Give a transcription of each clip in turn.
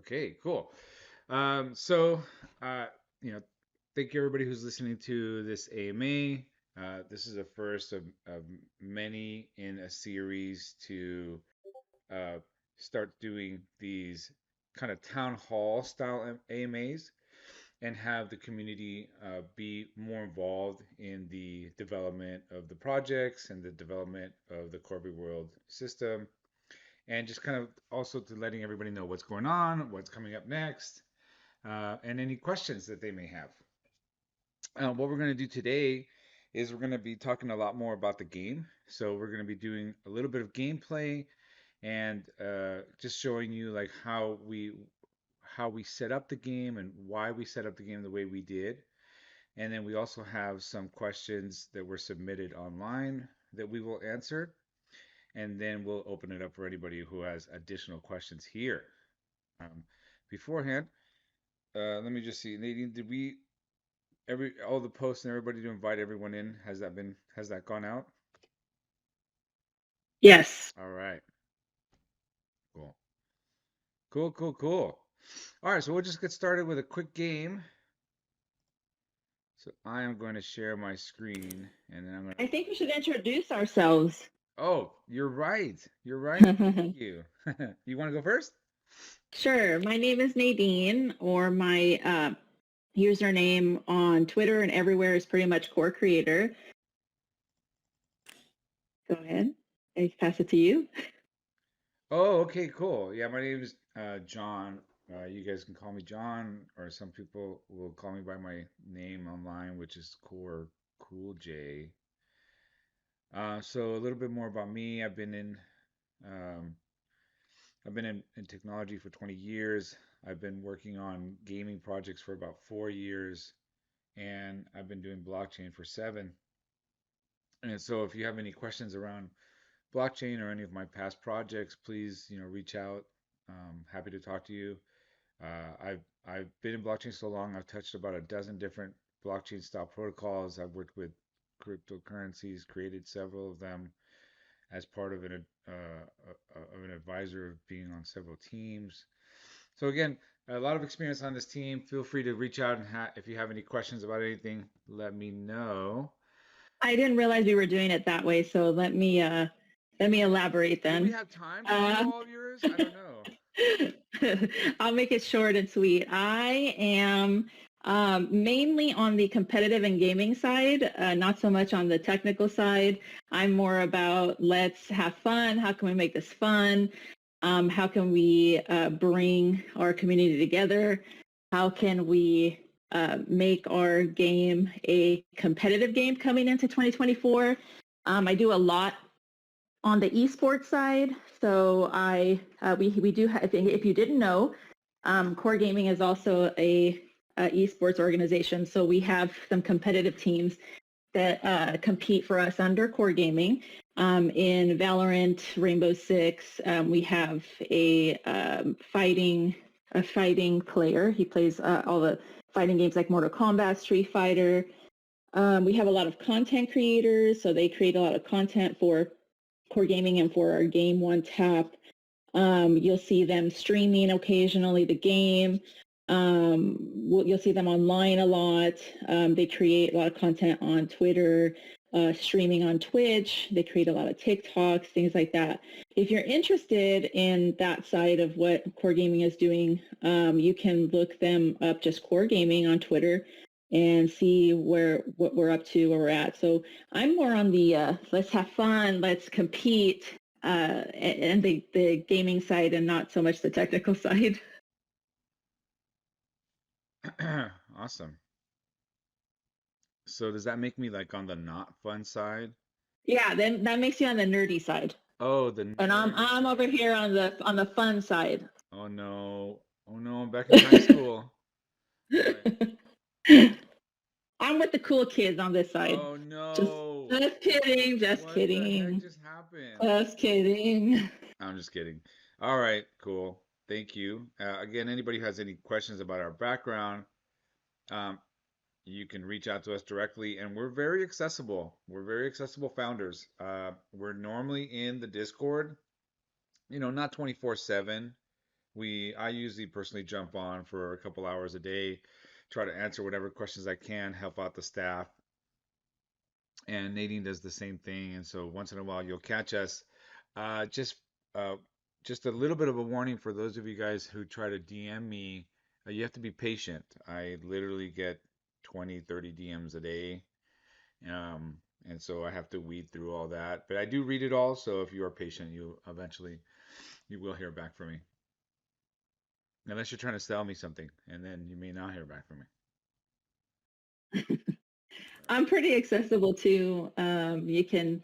Okay, cool. So, uh, you know, thank you everybody who's listening to this AMA. This is the first of many in a series to uh, start doing these kind of town hall style AMAs and have the community be more involved in the development of the projects and the development of the Qorbi World system, and just kind of also to letting everybody know what's going on, what's coming up next, and any questions that they may have. What we're going to do today is we're going to be talking a lot more about the game. So we're going to be doing a little bit of gameplay and just showing you like how we set up the game and why we set up the game the way we did. And then we also have some questions that were submitted online that we will answer. And then we'll open it up for anybody who has additional questions here. Um, Beforehand, let me just see. Nadine, did we all the posts and everybody to invite everyone in? Has that gone out? Yes. All right. Cool. Cool, cool, cool. All right, so we'll just get started with a quick game. So I am going to share my screen and then I'm going to I think we should introduce ourselves. Oh, you're right. You're right. Thank you. You want to go first? Sure. My name is Nadine, or my username on Twitter and everywhere is pretty much Core Creator. Go ahead. I pass it to you. Oh, okay, cool. Yeah, my name is John. You guys can call me John, or some people will call me by my name online, which is Core Cool J. So a little bit more about me. Um, I've been in technology for 20 years. I've been working on gaming projects for about 4 years, and I've been doing blockchain for seven. And so if you have any questions around blockchain or any of my past projects, please, reach out. Happy to talk to you. I've been in blockchain so long, I've touched about a dozen different blockchain style protocols. I've worked with cryptocurrencies, created several of them as part of an advisor of being on several teams. So again, a lot of experience on this team. Feel free to reach out and if you have any questions about anything, let me know. I didn't realize we were doing it that way, so let me elaborate Do we then. have time to do Uh, all of yours? I don't know. I'll make it short and sweet. I am mainly on the competitive and gaming side, not so much on the technical side. I'm more about let's have fun. How can we make this fun? How can we bring our community together? How can we make our game a competitive game coming into 2024? I do a lot on the esports side. So we do have, if you didn't know, Core Gaming is also a esports organization. So we have some competitive teams that compete for us under Core Gaming. In Valorant, Rainbow Six, we have a fighting player. He plays all the fighting games like Mortal Kombat, Street Fighter. We have a lot of content creators, so they create a lot of content for Core Gaming and for our Game One Tap. You'll see them streaming occasionally the game. You'll see them online a lot. They create a lot of content on Twitter, streaming on Twitch. They create a lot of TikToks, things like that. If you're interested in that side of what Core Gaming is doing, you can look them up, just Core Gaming on Twitter, and see what we're up to, where we're at. So I'm more on the let's have fun, let's compete, and the gaming side, and not so much the technical side. Awesome. So does that make me like on the not fun side? Yeah, then that makes you on the nerdy side, Oh, the and I'm nerdy I'm over side. here on the fun side. Oh no. Oh no, I'm back in high school. All right. I'm with the cool kids on this side. Oh Just no. just kidding, just What the heck kidding, just happened? just kidding. I'm just kidding. All right, cool. Thank you. Again, anybody who has any questions about our background, um, you can reach out to us directly, and we're very accessible. We're very accessible founders. We're normally in the Discord, not 24/7, I usually personally jump on for a couple hours a day, try to answer whatever questions I can, help out the staff, and Nadine does the same thing. And so once in a while you'll catch us. Uh, just uh, just a little bit of a warning for those of you guys who try to DM me. You have to be patient. I literally get 20, 30 DMs a day. Um, and so I have to weed through all that. But I do read it all, so if you are patient, you will hear back from me. Unless you're trying to sell me something, and then you may not hear back from me. I'm pretty accessible too. You can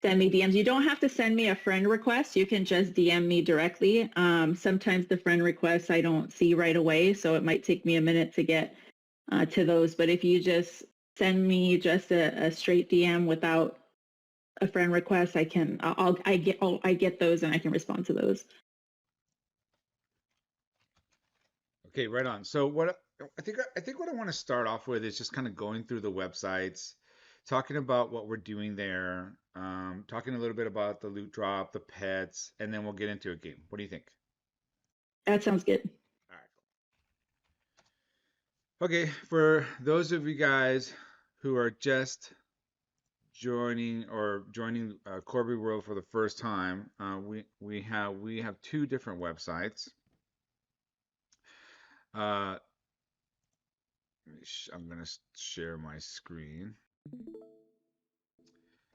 send me DMs. You don't have to send me a friend request. You can just DM me directly. Sometimes the friend requests I don't see right away, so it might take me a minute to get to those. But if you just send me just a straight DM without a friend request, I get those and I can respond to those. Okay, right on. So I think what I want to start off with is just kind of going through the websites, talking about what we're doing there, talking a little bit about the loot drop, the pets, and then we'll get into a game. What do you think? That sounds good. All right. Okay, for those of you guys who are just joining Qorbi World for the first time, we have two different websites. Uh, I'm gonna share my screen.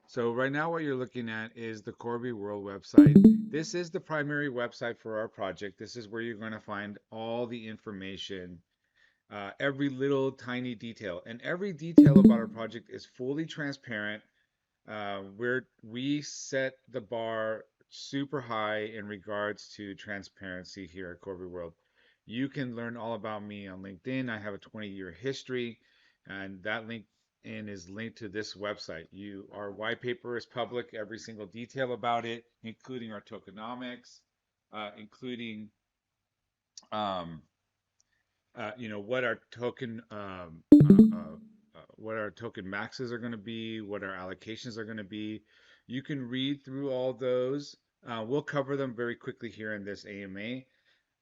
So right now what you're looking at is the Qorbi World website. This is the primary website for our project. This is where you're going to find all the information, every little tiny detail. And every detail about our project is fully transparent. We set the bar super high in regards to transparency here at Corby World. You can learn all about me on LinkedIn. I have a 20-year history, and that LinkedIn is linked to this website. Our white paper is public, every single detail about it, including our tokenomics, including um, what our what our token maxes are going to be, what our allocations are going to be. You can read through all those. We'll cover them very quickly here in this AMA.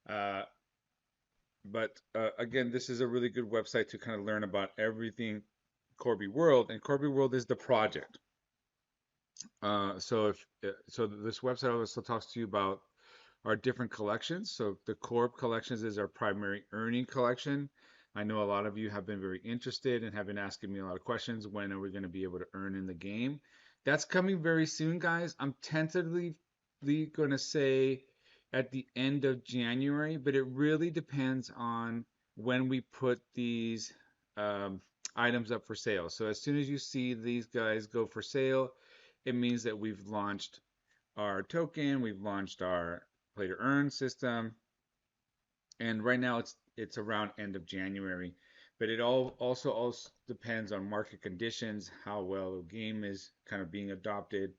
Uh, but again, this is a really good website to kind of learn about everything Corby World, and Corby World is the project. So this website also talks to you about our different collections. So the Corp collections is our primary earning collection. I know a lot of you have been very interested and have been asking me a lot of questions. When are we going to be able to earn in the game? That's coming very soon, guys. I'm tentatively going to say at the end of January, but it really depends on when we put these um, items up for sale. So as soon as you see these guys go for sale, it means that we've launched our token, we've launched our play to earn system, and right now it's around end of January. But it also depends on market conditions, how well the game is kind of being adopted,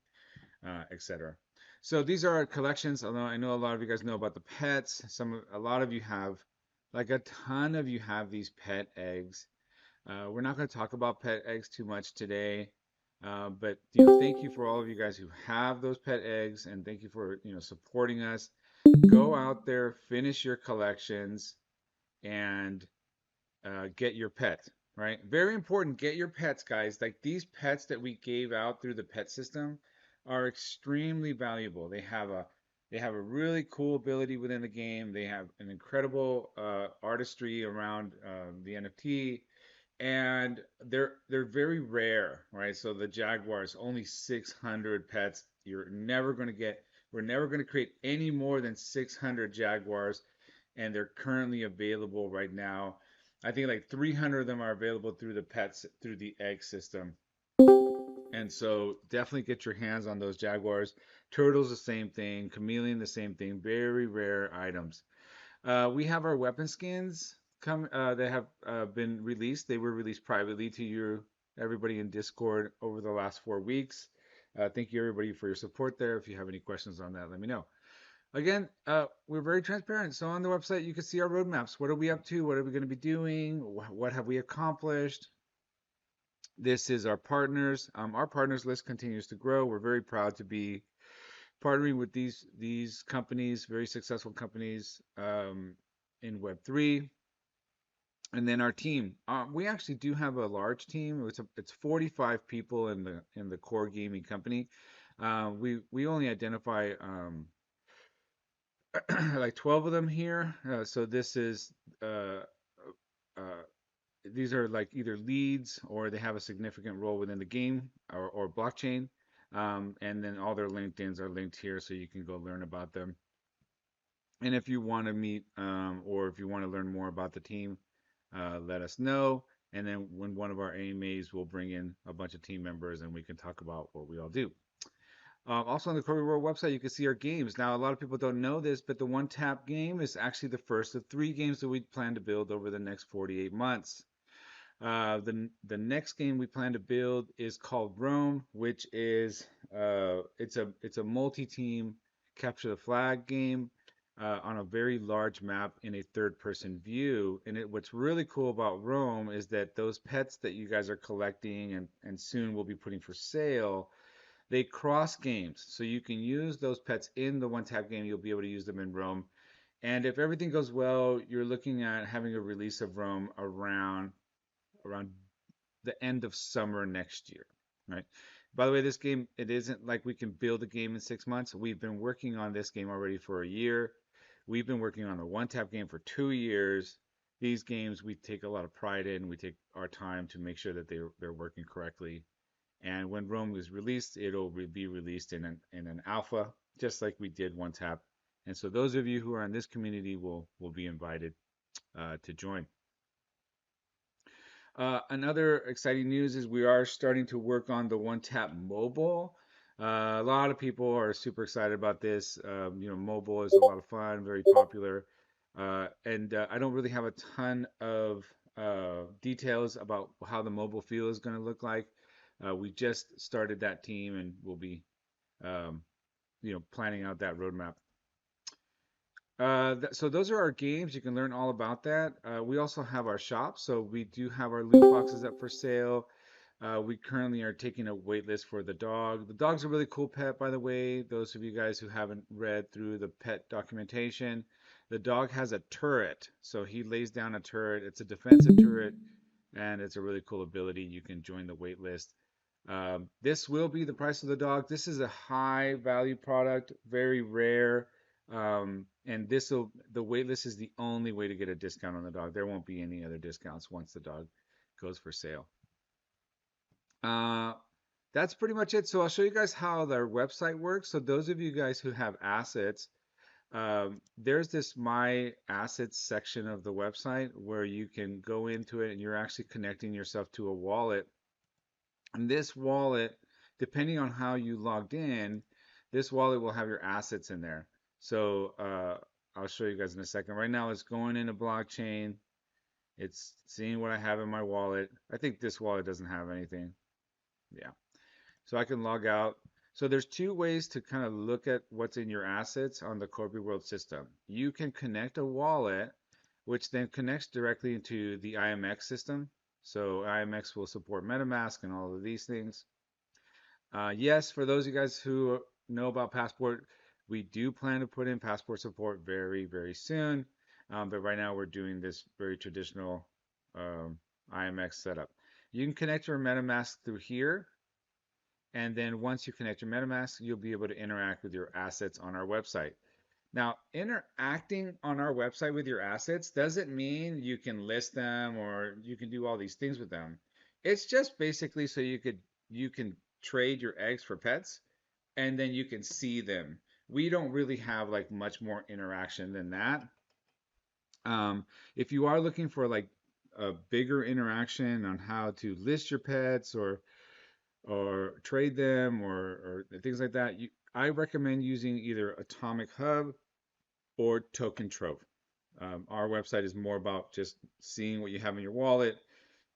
etc. So these are our collections. Although I know a lot of you guys know about the pets, a lot of you have, like a ton of you have these pet eggs. We're not going to talk about pet eggs too much today, but thank you for all of you guys who have those pet eggs, and thank you for supporting us. Go out there, finish your collections, and get your pet. Right? Very important. Get your pets, guys. Like these pets that we gave out through the pet system are extremely valuable. They have a really cool ability within the game. They have an incredible artistry around the NFT, and they're very rare, right? So the Jaguars only 600 pets. We're never going to create any more than 600 Jaguars, and they're currently available right now. I think like 300 of them are available through the egg system. And so definitely get your hands on those Jaguars. Turtles the same thing, Chameleon the same thing, very rare items. We have our weapon skins come. They have been released. They were released privately to everybody in Discord over the last 4 weeks. Thank you everybody for your support there. If you have any questions on that, let me know. Again, we're very transparent. So on the website, you can see our roadmaps. What are we up to? What are we going to be doing? What have we accomplished? This is our partners. Our partners list continues to grow. We're very proud to be partnering with these companies, very successful companies in Web3. And then our team, we actually do have a large team. It's 45 people in the core gaming company. We only identify like 12 of them here. So this is uh, uh, these are like either leads or they have a significant role within the game or blockchain. And then all their LinkedIn's are linked here, so you can go learn about them. And if you want to meet or if you want to learn more about the team, let us know. And then when one of our AMAs will bring in a bunch of team members and we can talk about what we all do. Also on the Qorbi World website, you can see our games. Now, a lot of people don't know this, but the one tap game is actually the first of three games that we plan to build over the next 48 months. The next game we plan to build is called Rome, which is it's a multi-team capture the flag game on a very large map in a third-person view. And what's really cool about Rome is that those pets that you guys are collecting and soon will be putting for sale, they cross games. So you can use those pets in the one-tap game. You'll be able to use them in Rome. And if everything goes well, you're looking at having a release of Rome around the end of summer next year, right? By the way, this game, it isn't like we can build a game in 6 months. We've been working on this game already for a year. We've been working on the one tap game for 2 years. These games we take a lot of pride in. We take our time to make sure that they're working correctly. And when Rome is released, it'll be released in an alpha, just like we did one tap. And so those of you who are in this community will be invited to join. Another exciting news is we are starting to work on the One Tap mobile. A lot of people are super excited about this. Mobile is a lot of fun, very popular. And I don't really have a ton of details about how the mobile feel is going to look like. We just started that team and we'll be, um, planning out that roadmap. So those are our games. You can learn all about that. We also have our shop, so we do have our loot boxes up for sale. We currently are taking a wait list for the dog. The dog's a really cool pet, by the way. Those of you guys who haven't read through the pet documentation, the dog has a turret. So he lays down a turret. It's a defensive turret, and it's a really cool ability. You can join the wait list. This will be the price of the dog. This is a high value product, very rare. And the wait list is the only way to get a discount on the dog. There won't be any other discounts once the dog goes for sale. Uh, that's pretty much it. So I'll show you guys how their website works. So those of you guys who have assets, there's this My Assets section of the website where you can go into it and you're actually connecting yourself to a wallet. And this wallet, depending on how you logged in, this wallet will have your assets in there. So I'll show you guys in a second. Right now it's going into blockchain. It's seeing what I have in my wallet. I think this wallet doesn't have anything. Yeah. So I can log out. So there's two ways to kind of look at what's in your assets on the Corby World system. You can connect a wallet, which then connects directly into the IMX system. So IMX will support MetaMask and all of these things. Yes, for those of you guys who know about Passport, we do plan to put in Passport support very, very soon. But right now we're doing this very traditional IMX setup. You can connect your MetaMask through here. And then once you connect your MetaMask, you'll be able to interact with your assets on our website. Now, interacting on our website with your assets doesn't mean you can list them or you can do all these things with them. It's just basically so you can trade your eggs for pets and then you can see them. We don't really have like much more interaction than that. If you are looking for like a bigger interaction on how to list your pets or trade them or things like that, I recommend using either Atomic Hub or Token Trove. Our website is more about just seeing what you have in your wallet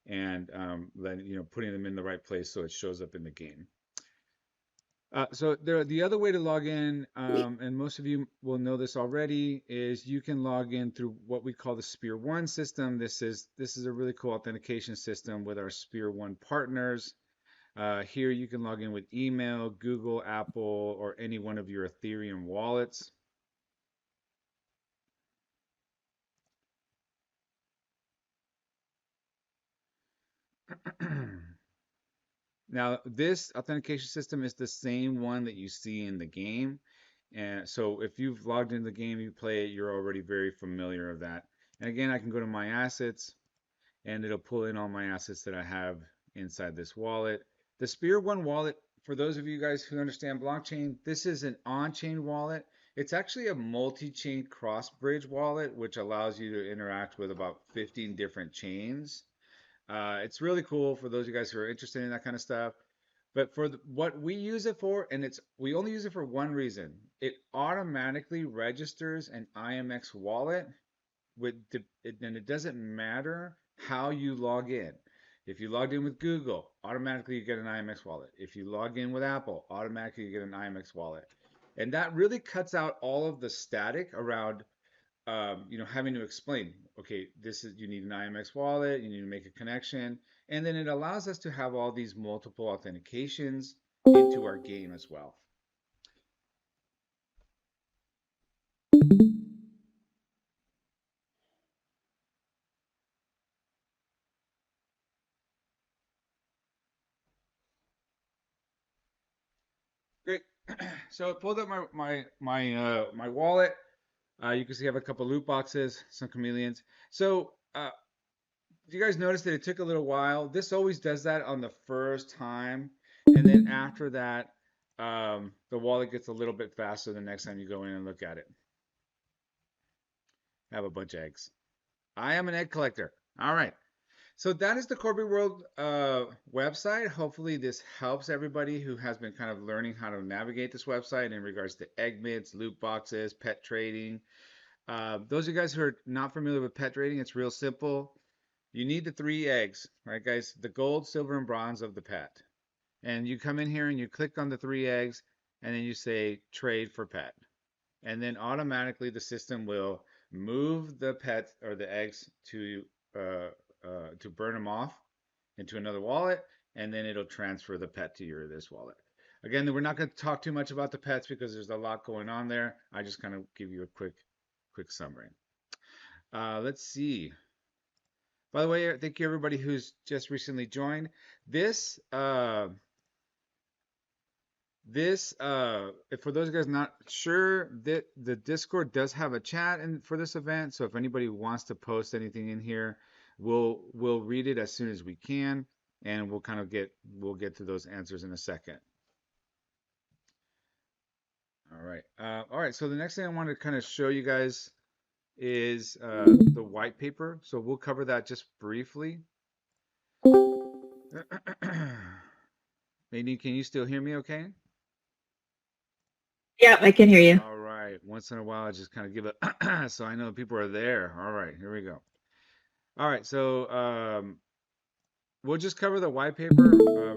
and then putting them in the right place so it shows up in the game. So the other way to log in, and most of you will know this already, is you can log in through what we call the Spear One system. This is a really cool authentication system with our Spear One partners. Here you can log in with email, Google, Apple, or any one of your Ethereum wallets. Now, this authentication system is the same one that you see in the game. And so if you've logged into the game, you play it, you're already very familiar of that. And again, I can go to my assets and it'll pull in all my assets that I have inside this wallet. The Spear One wallet, for those of you guys who understand blockchain, this is an on-chain wallet. It's actually a multi-chain cross-bridge wallet, which allows you to interact with about 15 different chains. It's really cool for those of you guys who are interested in that kind of stuff. But for what we use it for, and we only use it for one reason. It automatically registers an IMX wallet and it doesn't matter how you log in. If you logged in with Google, automatically you get an IMX wallet. If you log in with Apple, automatically you get an IMX wallet. And that really cuts out all of the static around having to explain, okay, this is you need an IMX wallet, you need to make a connection, and then it allows us to have all these multiple authentications into our game as well. Great. So I pulled up my wallet. You can see I have a couple loot boxes, some chameleons. So do you guys notice that it took a little while? This always does that on the first time, and then after that, the wallet gets a little bit faster the next time you go in and look at it. I have a bunch of eggs. I am an egg collector. All right. So that is the Qorbi World website. Hopefully, this helps everybody who has been kind of learning how to navigate this website in regards to egg mitts, loot boxes, pet trading. Those of you guys who are not familiar with pet trading, it's real simple. You need the three eggs, right, guys? The gold, silver, and bronze of the pet. And you come in here and you click on the three eggs, and then you say trade for pet. And then automatically the system will move the pet or the eggs to burn them off into another wallet, and then it'll transfer the pet to your this wallet. Again, we're not going to talk too much about the pets because there's a lot going on there. I just kind of give you a quick summary. Let's see. By the way, thank you everybody who's just recently joined. This for those guys not sure, the Discord does have a chat for this event. So if anybody wants to post anything in here, we'll read it as soon as we can, and we'll get to those answers in a second. All right. So the next thing I want to kind of show you guys is the white paper. So we'll cover that just briefly. Nadine, can you still hear me okay? Yeah, I can hear you. All right. Once in a while, I just kind of give it so I know people are there. All right, here we go. All right, so we'll just cover the white paper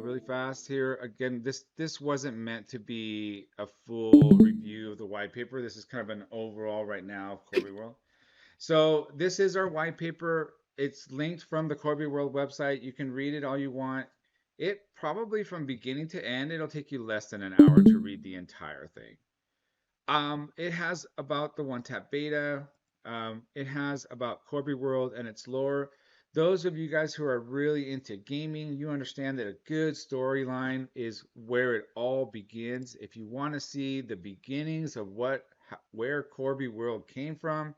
really fast here. Again, this wasn't meant to be a full review of the white paper. This is kind of an overall right now of Qorbi World. So this is our white paper. It's linked from the Qorbi World website. You can read it all you want. It probably from beginning to end, it'll take you less than an hour to read the entire thing. It has about the one tap beta. It has about Qorbi World and its lore. Those of you guys who are really into gaming, you understand that a good storyline is where it all begins. If you want to see the beginnings of where Qorbi World came from,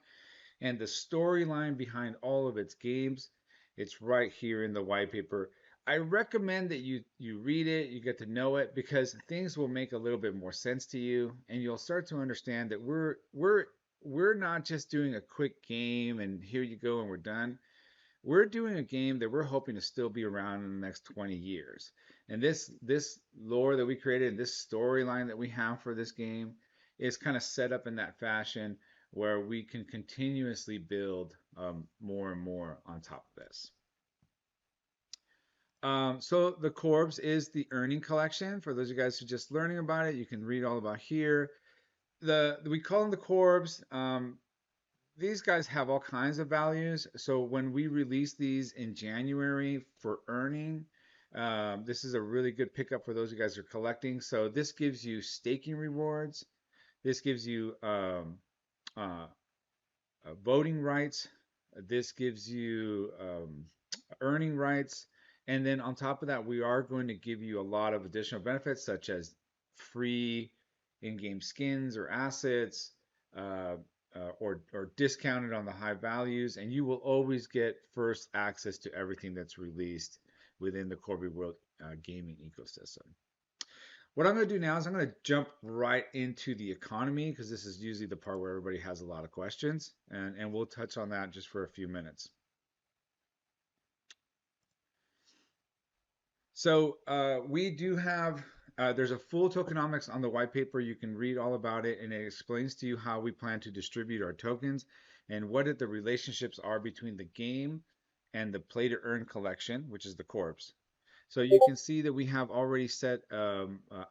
and the storyline behind all of its games. It's right here in the white paper. I recommend that you read it, you get to know it because things will make a little bit more sense to you, and you'll start to understand that we're not just doing a quick game and here you go and we're done. We're doing a game that we're hoping to still be around in the next 20 years. And this lore that we created and this storyline that we have for this game is kind of set up in that fashion where we can continuously build more and more on top of this. So the Corbs is the earning collection. For those of you guys who are just learning about it, you can read all about here. We call them the Corbs. These guys have all kinds of values. So when we release these in January for earning, This is a really good pickup for those of you guys who are collecting. So this gives you staking rewards. This gives you uh, voting rights. This gives you earning rights. And then on top of that, we are going to give you a lot of additional benefits, such as free in-game skins or assets, uh, or discounted on the high values, and you will always get first access to everything that's released within the Corby World gaming ecosystem. What I'm going to do now is I'm going to jump right into the economy because this is usually the part where everybody has a lot of questions, and we'll touch on that just for a few minutes. So we do have, there's a full tokenomics on the white paper. You can read all about it, and it explains to you how we plan to distribute our tokens and what the relationships are between the game and the play to earn collection, which is the corpse. So you can see that we have already set a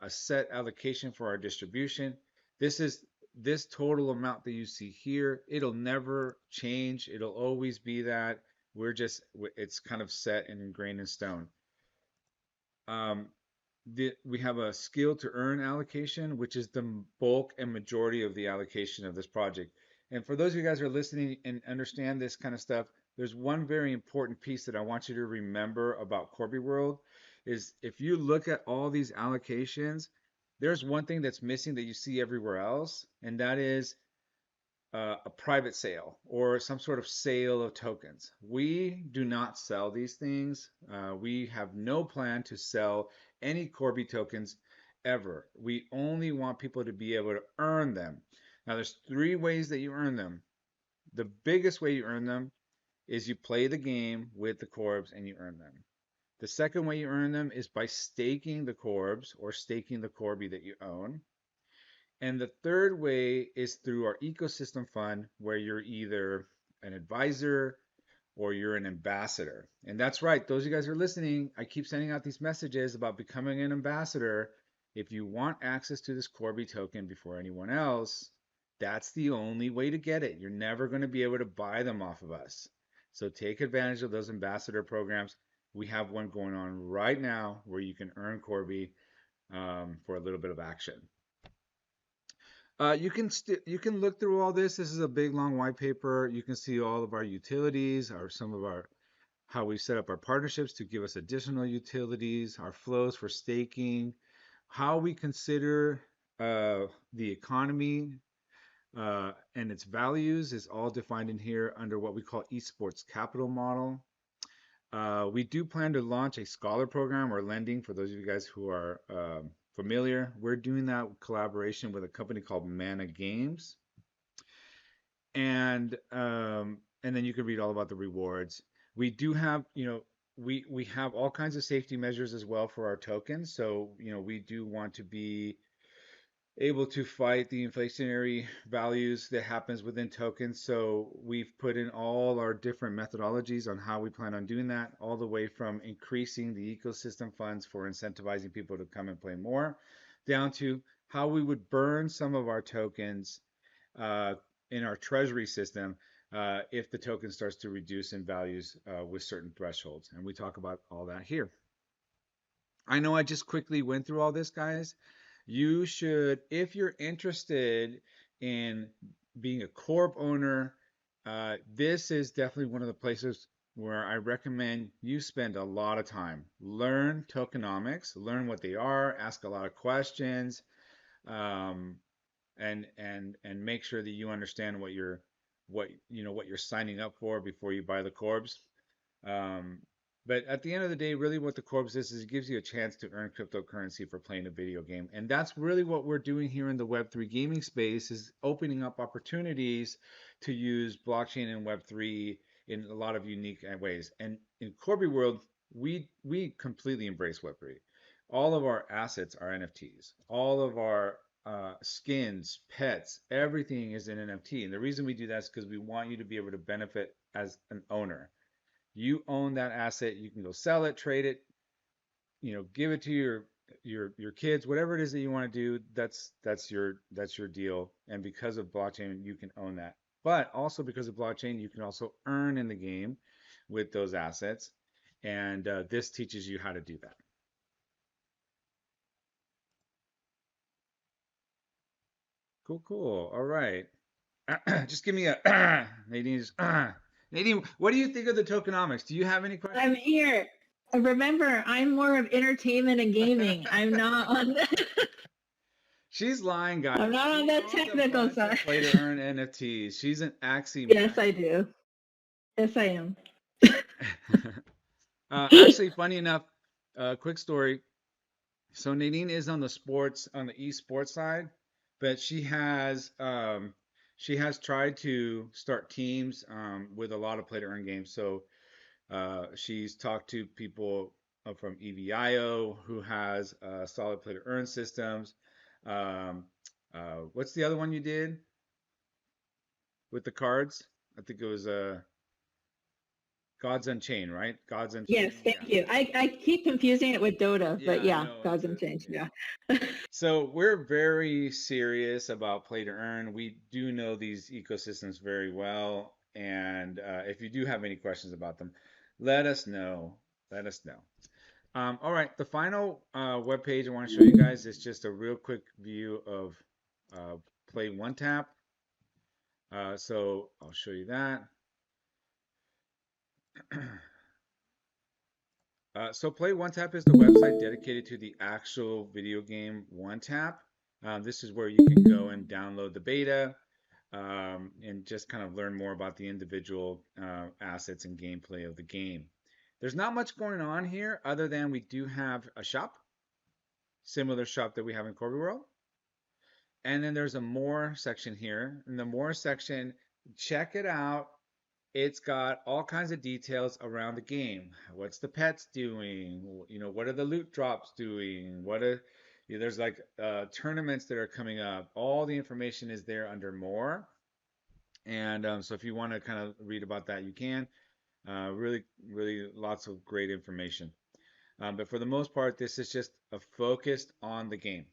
set allocation for our distribution. This is this total amount that you see here. It'll never change. It'll always be that. We're just, it's kind of set and ingrained in stone. Um, we have a skill to earn allocation, which is the bulk and majority of the allocation of this project. And for those of you guys who are listening and understand this kind of stuff, there's one very important piece that I want you to remember about Corby World is if you look at all these allocations, there's one thing that's missing that you see everywhere else, and that is a private sale or some sort of sale of tokens. We do not sell these things. We have no plan to sell any Corby tokens ever. We only want people to be able to earn them. Now, there's three ways that you earn them. The biggest way you earn them is you play the game with the Corbs and you earn them. The second way you earn them is by staking the Corbs or staking the Corby that you own. And the third way is through our ecosystem fund, where you're either an advisor or you're an ambassador. And that's right, those of you guys who are listening, I keep sending out these messages about becoming an ambassador. If you want access to this Corby token before anyone else, that's the only way to get it. You're never going to be able to buy them off of us. So take advantage of those ambassador programs. We have one going on right now where you can earn Corby for a little bit of action. You can look through all this. This is a big long white paper. You can see all of our utilities, or some of our how we set up our partnerships to give us additional utilities, our flows for staking, how we consider the economy and its values is all defined in here under what we call esports capital model. We do plan to launch a scholar program or lending for those of you guys who are familiar. We're doing that in collaboration with a company called Mana Games, and then you can read all about the rewards. We do have, we have all kinds of safety measures as well for our tokens. So, we do want to be able to fight the inflationary values that happens within tokens. So we've put in all our different methodologies on how we plan on doing that, all the way from increasing the ecosystem funds for incentivizing people to come and play more, down to how we would burn some of our tokens uh, in our treasury system if the token starts to reduce in values with certain thresholds. And we talk about all that here. I know I just quickly went through all this, guys. You should, if you're interested in being a corp owner, this is definitely one of the places where I recommend you spend a lot of time. Learn tokenomics, learn what they are, ask a lot of questions, um, and make sure that you understand what you're signing up for before you buy the corps. Um, but at the end of the day, really what the Corps is it gives you a chance to earn cryptocurrency for playing a video game. And that's really what we're doing here in the Web3 gaming space is opening up opportunities to use blockchain and Web3 in a lot of unique ways. And in Corby World, we completely embrace Web3. All of our assets are NFTs. All of our skins, pets, everything is an NFT. And the reason we do that is because we want you to be able to benefit as an owner. You own that asset. You can go sell it, trade it, give it to your kids, whatever it is that you want to do. That's your deal. And because of blockchain, you can own that. But also because of blockchain, you can also earn in the game with those assets. and this teaches you how to do that. Cool, cool. All right. Just give me a Nadine's. Nadine, what do you think of the tokenomics? Do you have any I'm questions? here. Remember, I'm more of entertainment and gaming. I'm not on the She's lying, guys. I'm not on She the owns a technical bunch side. of play to earn NFTs. She's an Axie Yes, I maxi. do. Yes, I am. Actually, funny enough, quick story. So Nadine is on the sports, on the esports side, but she has tried to start teams with a lot of play to earn games. So she's talked to people from EVIO who has solid play to earn systems. Um, what's the other one you did with the cards? I think it was Gods Unchained, right? Gods Yes, Unchained. Yeah. thank you. I keep confusing it with Dota, but Yeah, I yeah, know. Gods and Change. Yeah. Yeah. So we're very serious about play to earn. We do know these ecosystems very well, and if you do have any questions about them, let us know. Let us know. All right, the final web page I want to show you guys is just a real quick view of uh, Play One Tap. So I'll show you that. So Play One Tap is the website dedicated to the actual video game One Tap. This is where you can go and download the beta and just kind of learn more about the individual assets and gameplay of the game. There's not much going on here other than we do have a shop, similar shop that we have in Corby World. And then there's a more section here. In the more section, check it out. It's got all kinds of details around the game. What's the pets doing? You know, what are the loot drops doing? What are there's like tournaments that are coming up. All the information is there under more. And so if you want to kind of read about that, you can. Really, really lots of great information. But for the most part, this is just a focused on the game.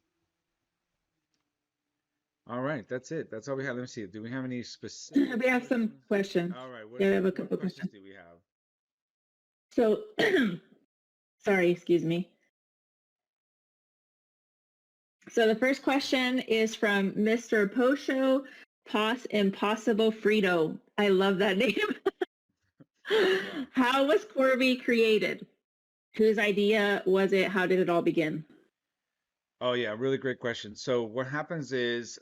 All right, that's it. That's all we have. Let me see. Do we have any specific We have some questions? questions. All right, Yeah, we have a what couple questions questions. do we have? So, sorry, excuse me. So the first question is from Mr. Posho, Pos Impossible Frito. I love that name. Yeah. How was Corby created? Whose idea was it? How did it all begin? Oh yeah, really great question. So what happens is,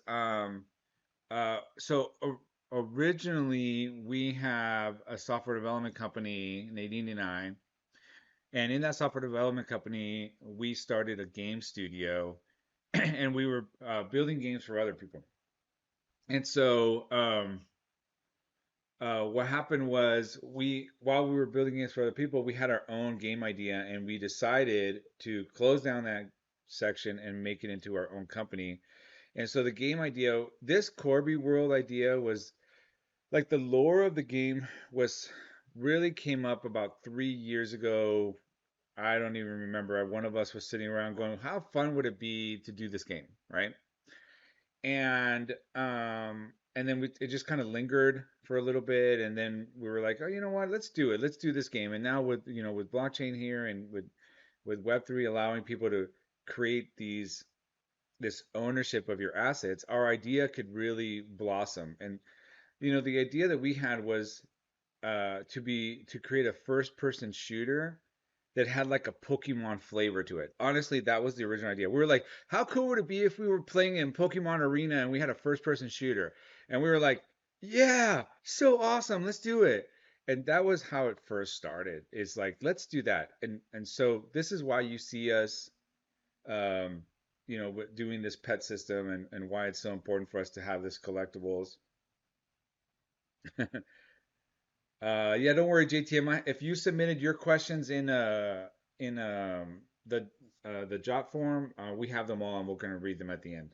so originally we have a software development company, Nadine and I, and in that software development company, we started a game studio, and we were building games for other people. And so what happened was while we were building games for other people, we had our own game idea, and we decided to close down that section and make it into our own company. And so the game idea, this Qorbi World idea was like the lore of the game was really came up about 3 years ago. I don't even remember. One of us was sitting around going, "How fun would it be to do this game?" Right? And then it just kind of lingered for a little bit, and then we were like, oh, you know what, let's do it, let's do this game. And now with with blockchain here and with Web3 allowing people to create this ownership of your assets, our idea could really blossom. And the idea that we had was to create a first person shooter that had like a Pokemon flavor to it. Honestly, that was the original idea. We were like, how cool would it be if we were playing in Pokemon Arena and we had a first person shooter? And we were like, yeah, so awesome, let's do it. And that was how it first started. It's like, let's do that. And so this is why you see us um, doing this pet system, and why it's so important for us to have this collectibles. Yeah, don't worry, JTM. If you submitted your questions in the job form, we have them all, and we're going to read them at the end.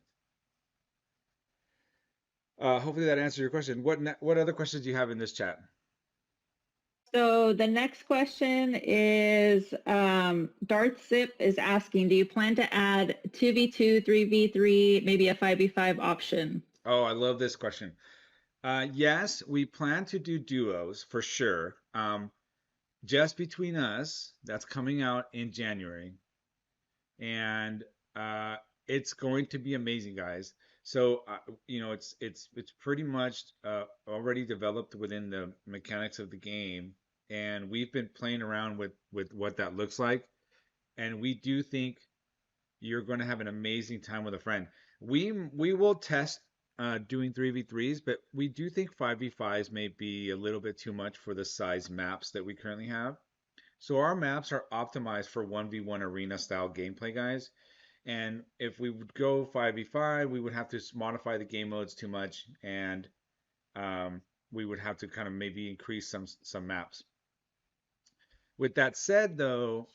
Hopefully that answers your question. What other questions do you have in this chat? So the next question is Darth Zip is asking, do you plan to add 2v2, 3v3, maybe a 5v5 option? Oh, I love this question. Yes, we plan to do duos for sure. just between us, that's coming out in January, and it's going to be amazing, guys. So it's pretty much already developed within the mechanics of the game, and we've been playing around with what that looks like, and we do think you're going to have an amazing time with a friend. We will test doing 3v3s, but we do think 5v5s may be a little bit too much for the size maps that we currently have. So our maps are optimized for 1v1 arena style gameplay, guys. And if we would go 5v5, we would have to modify the game modes too much, and we would have to kind of maybe increase some maps. With that said, though,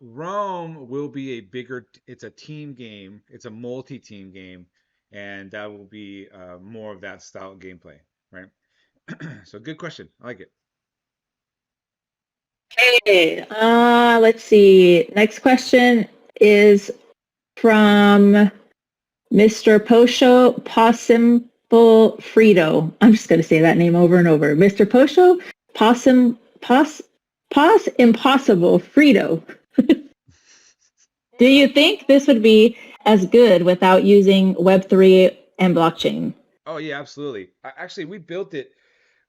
Rome will be a bigger. It's a team game. It's a multi-team game, and that will be more of that style of gameplay, right? So good question. I like it. Okay, let's see. Next question is from Mr. Posho Possible Frito. I'm just going to say that name over and over. Mr. Posho Possum Pos Impossible Frito. Do you think this would be as good without using Web3 and blockchain? Oh yeah, absolutely. Actually, we built it.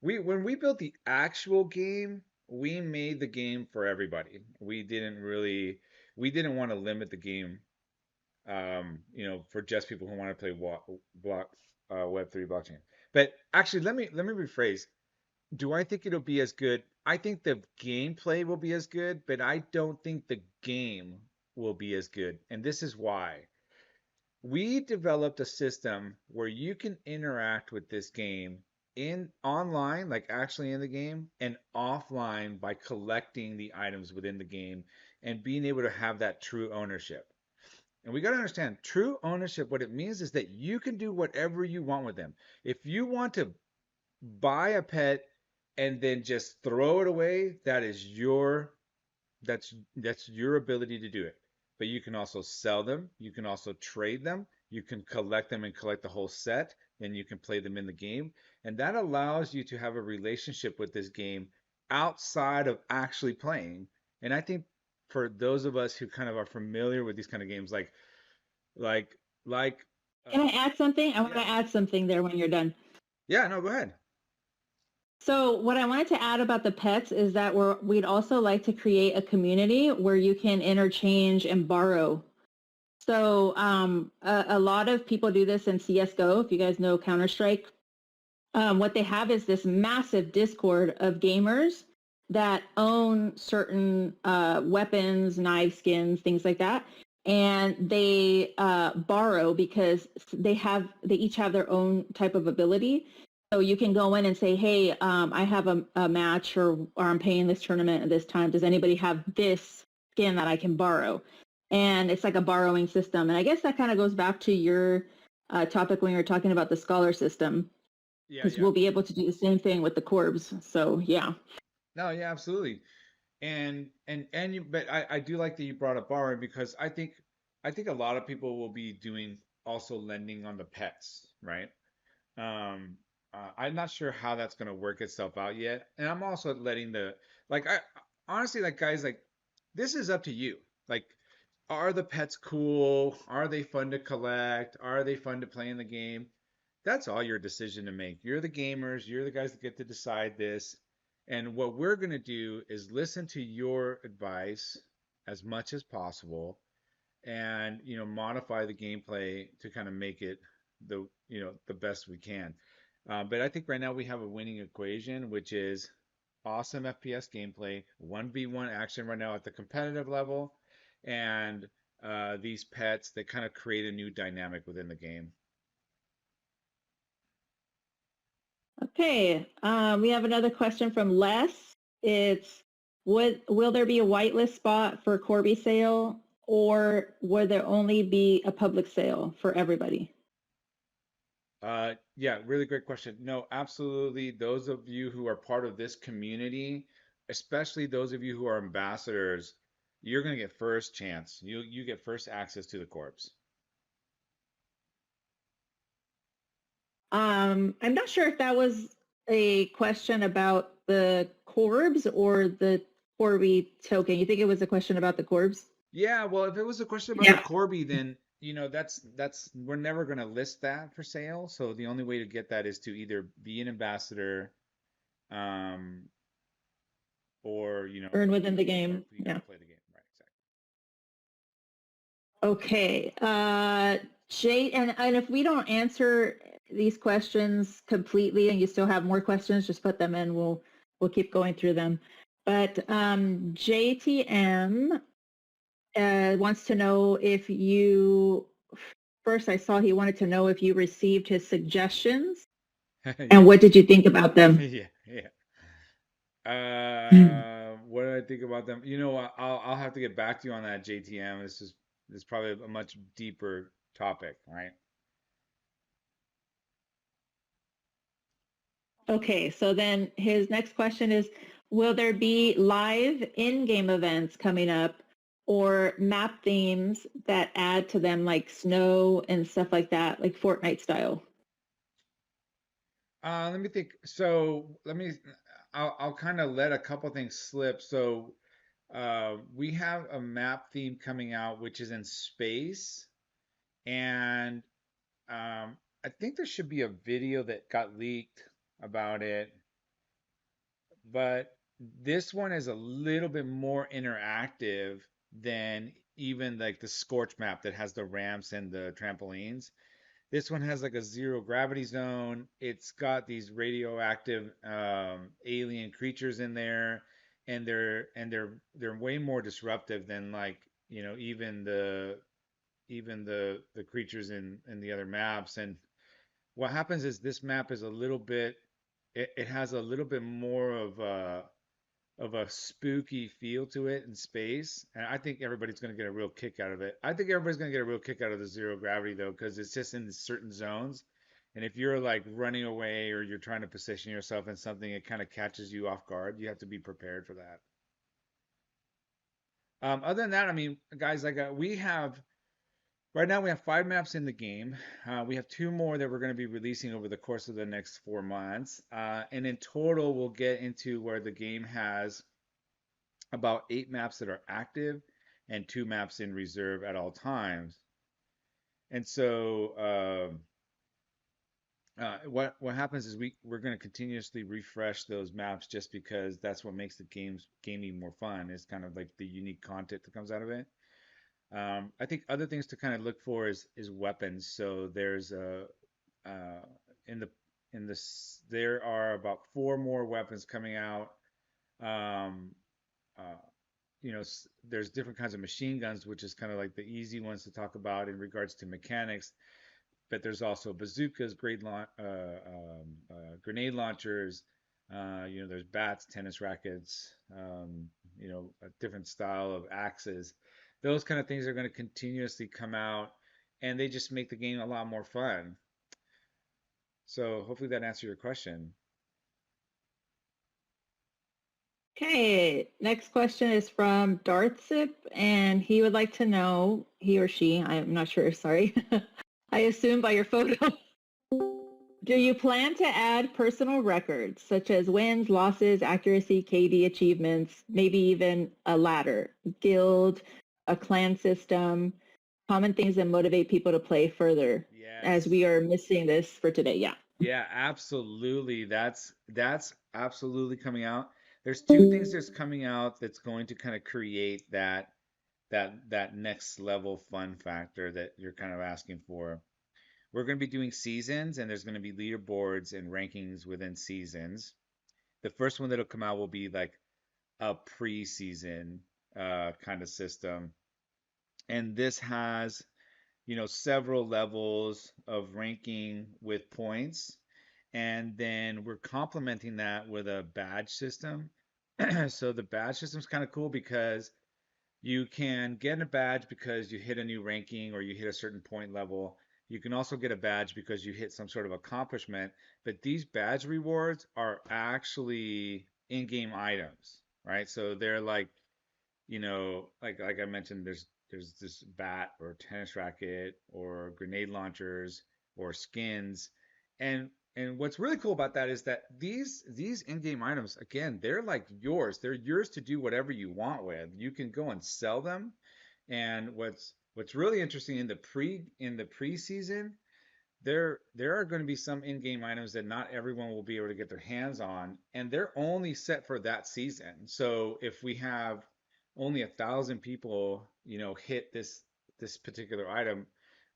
We when we built the actual game, we made the game for everybody. We didn't want to limit the game, for just people who want to play Web3 blockchain. But actually, let me rephrase. Do I think it'll be as good? I think the gameplay will be as good, but I don't think the game will be as good. And this is why. We developed a system where you can interact with this game in online, like actually in the game, and offline by collecting the items within the game and being able to have that true ownership. And we got to understand true ownership, what it means is that you can do whatever you want with them. If you want to buy a pet and then just throw it away, that's your ability to do it. But you can also sell them, you can also trade them, you can collect them and collect the whole set, and you can play them in the game. And that allows you to have a relationship with this game outside of actually playing. And I think for those of us who kind of are familiar with these kind of games, like like Can uh I add something? I want yeah. to add something there when you're done. Yeah, no, go ahead. So what I wanted to add about the pets is that we'd also like to create a community where you can interchange and borrow. So a lot of people do this in CSGO, if you guys know Counter-Strike. What they have is this massive Discord of gamers that own certain weapons, knives, skins, things like that. And they borrow because they each have their own type of ability. So you can go in and say, hey, I have a match or I'm paying this tournament at this time. Does anybody have this skin that I can borrow? And it's like a borrowing system. And I guess that kind of goes back to your topic when you were talking about the scholar system Yeah, because yeah. we'll be able to do the same thing with the Corbs. So yeah. No, yeah, absolutely. But I do like that you brought up borrowing because I think a lot of people will be doing also lending on the pets, right? Um, I'm not sure how that's gonna work itself out yet, and I'm also letting the like I honestly like guys like this is up to you. Like, are the pets cool? Are they fun to collect? Are they fun to play in the game? That's all your decision to make. You're the gamers, you're the guys that get to decide this. And what we're going to do is listen to your advice as much as possible and modify the gameplay to kind of make it the best we can. But I think right now we have a winning equation, which is awesome FPS gameplay, 1v1 action right now at the competitive level, and these pets that kind of create a new dynamic within the game. Okay. We have another question from Les. It's will there be a whitelist spot for Corby sale or will there only be a public sale for everybody? Yeah, really great question. No, absolutely. Those of you who are part of this community, especially those of you who are ambassadors, you're going to get first chance. You get first access to the corpse. I'm not sure if that was a question about the Corbs or the Qorbi token. You think it was a question about the Corbs? Yeah, well, if it was a question about the Yeah. Corby, then that's we're never going to list that for sale. So the only way to get that is to either be an ambassador, um, or Earn within the or game. you got to Yeah. play the game, right? Exactly. Okay. Jade, and if we don't answer these questions completely and you still have more questions, just put them in. We'll keep going through them. But JTM wants to know if you first I saw he wanted to know if you received his suggestions Yeah, and what did you think about them? yeah, yeah. What do I think about them? I'll have to get back to you on that, JTM. This is probably a much deeper topic, right? Okay, so then his next question is, will there be live in-game events coming up or map themes that add to them like snow and stuff like that, like Fortnite style? Let me think. So I'll kind of let a couple things slip. So we have a map theme coming out, which is in space, and I think there should be a video that got leaked about it, but this one is a little bit more interactive than even like the Scorch map that has the ramps and the trampolines. This one has like a zero gravity zone. It's got these radioactive alien creatures in there, and they're way more disruptive than like even the creatures in the other maps. And what happens is this map is a little bit it has a little bit more of a spooky feel to it in space, and I think everybody's going to get a real kick out of it. I think everybody's going to get a real kick out of the zero gravity though, because it's just in certain zones, and if you're like running away or you're trying to position yourself in something, it kind of catches you off guard. You have to be prepared for that. Other than that, I mean, guys, like we have right now we have 5 maps in the game. We have 2 more that we're going to be releasing over the course of the next 4 months, and in total, we'll get into where the game has about 8 maps that are active and 2 maps in reserve at all times. And so what happens is we're going to continuously refresh those maps just because that's what makes the gaming more fun. Is kind of like the unique content that comes out of it. I think other things to kind of look for is weapons. So there's a uh, in the in this there are about 4 more weapons coming out. Um, uh, there's different kinds of machine guns, which is kind of like the easy ones to talk about in regards to mechanics. But there's also bazookas, grenade launchers. There's bats, tennis rackets. A different style of axes. Those kind of things are going to continuously come out, and they just make the game a lot more fun. So hopefully that answers your question. Okay, next question is from Dartsip, and he would like to know, he or she, I'm not sure, sorry. I assume by your photo. Do you plan to add personal records such as wins, losses, accuracy, KD achievements, maybe even a ladder, guild, a clan system, common things that motivate people to play further as Yes. we are missing this for today? Yeah. Yeah, absolutely. That's absolutely coming out. There's 2 things that's coming out that's going to kind of create that next level fun factor that you're kind of asking for. We're going to be doing seasons, and there's going to be leaderboards and rankings within seasons. The first one that'll come out will be like a preseason kind of system, and this has several levels of ranking with points, and then we're complementing that with a badge system. So the badge system is kind of cool because you can get a badge because you hit a new ranking or you hit a certain point level. You can also get a badge because you hit some sort of accomplishment, but these badge rewards are actually in-game items, right? So they're like, like I mentioned, there's this bat or tennis racket or grenade launchers or skins, and and what's really cool about that is that these in-game items, again, they're like yours. They're yours to do whatever you want with. You can go and sell them. And what's really interesting in the preseason, there are going to be some in-game items that not everyone will be able to get their hands on, and they're only set for that season. So if we have only 1,000 people, hit this particular item,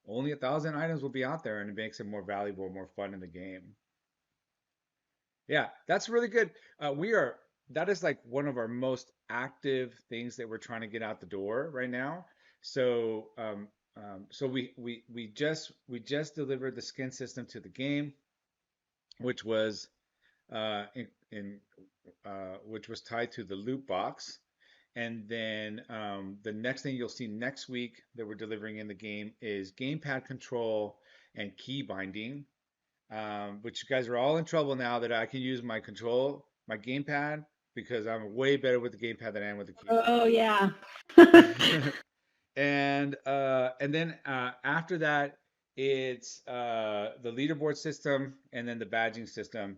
only 1,000 items will be out there, and it makes it more valuable, more fun in the game. Yeah, that's really good. That is like one of our most active things that we're trying to get out the door right now. So, we just delivered the skin system to the game, which was in which was tied to the loot box. And then the next thing you'll see next week that we're delivering in the game is gamepad control and key binding, which you guys are all in trouble now that I can use my gamepad, because I'm way better with the gamepad than I am with the Oh yeah. keyboard. And then after that, it's the leaderboard system, and then the badging system,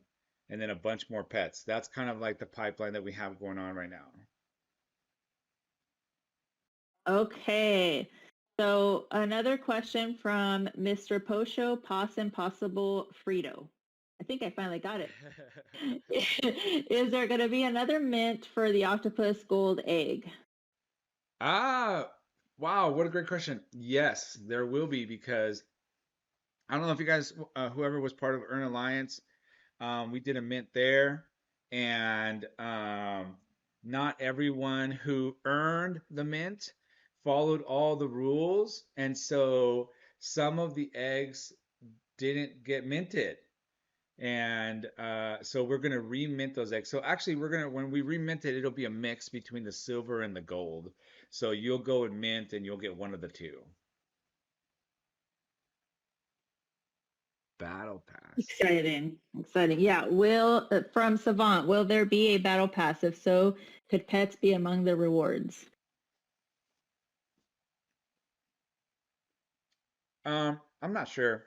and then a bunch more pets. That's kind of like the pipeline that we have going on right now. Okay. So another question from Mr. Posho, Poss Impossible Frito. I think I finally got it. Is there going to be another mint for the octopus gold egg? Ah, wow, what a great question. Yes, there will be, because I don't know if you guys, whoever was part of Earn Alliance, we did a mint there, and not everyone who earned the mint followed all the rules, and so some of the eggs didn't get minted. And so we're gonna remint those eggs. So actually, when we remint it, it'll be a mix between the silver and the gold. So you'll go and mint, and you'll get one of the two. Battle Pass. Exciting. Exciting. Yeah. Will from Savant, will there be a battle pass? If so, could pets be among the rewards? I'm not sure.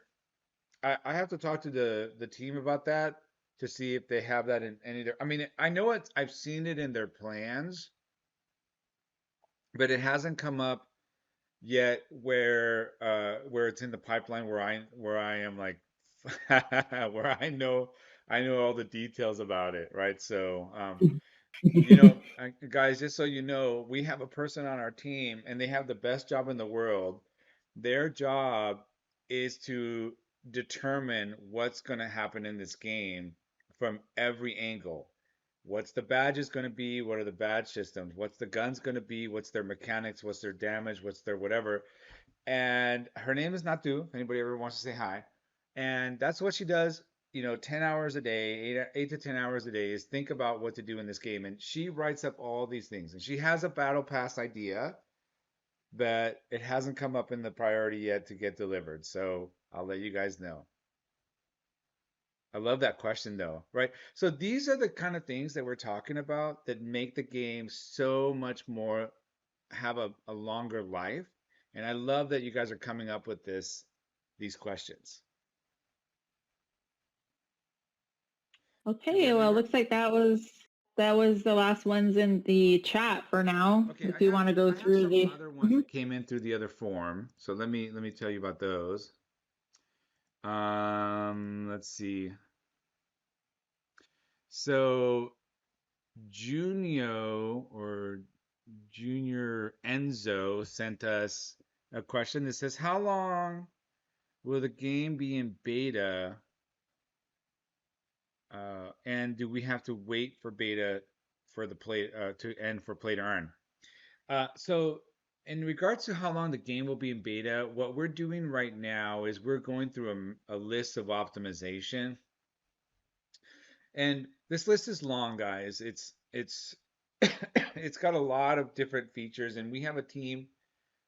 I have to talk to the team about that to see if they have that in any of their. I mean, I know I've seen it in their plans, but it hasn't come up yet where it's in the pipeline where I am like where I know all the details about it, right? So guys, just so you know, we have a person on our team, and they have the best job in the world. Their job is to determine what's going to happen in this game from every angle. What's the badges going to be? What are the badge systems? What's the guns going to be? What's their mechanics? What's their damage? What's their whatever? And her name is Natu, if anybody ever wants to say hi. And that's what she does, 10 hours a day, 8 to 10 hours a day, is think about what to do in this game. And she writes up all these things. And she has a battle pass idea, but it hasn't come up in the priority yet to get delivered. So I'll let you guys know. I love that question though, right? So these are the kind of things that we're talking about that make the game so much more, have a longer life. And I love that you guys are coming up with these questions. Do we Okay, have any well, more? looks like that was the last ones in the chat for now. Okay, If you want to go I have through some the other ones Mhm. that came in through the other form. So let me tell you about those. Let's see. So Junio or Junior Enzo sent us a question that says, "How long will the game be in beta? And do we have to wait for beta for the play to end for play to earn?" So in regards to how long the game will be in beta, what we're doing right now is we're going through a list of optimization, and this list is long, guys. It's it's got a lot of different features, and we have a team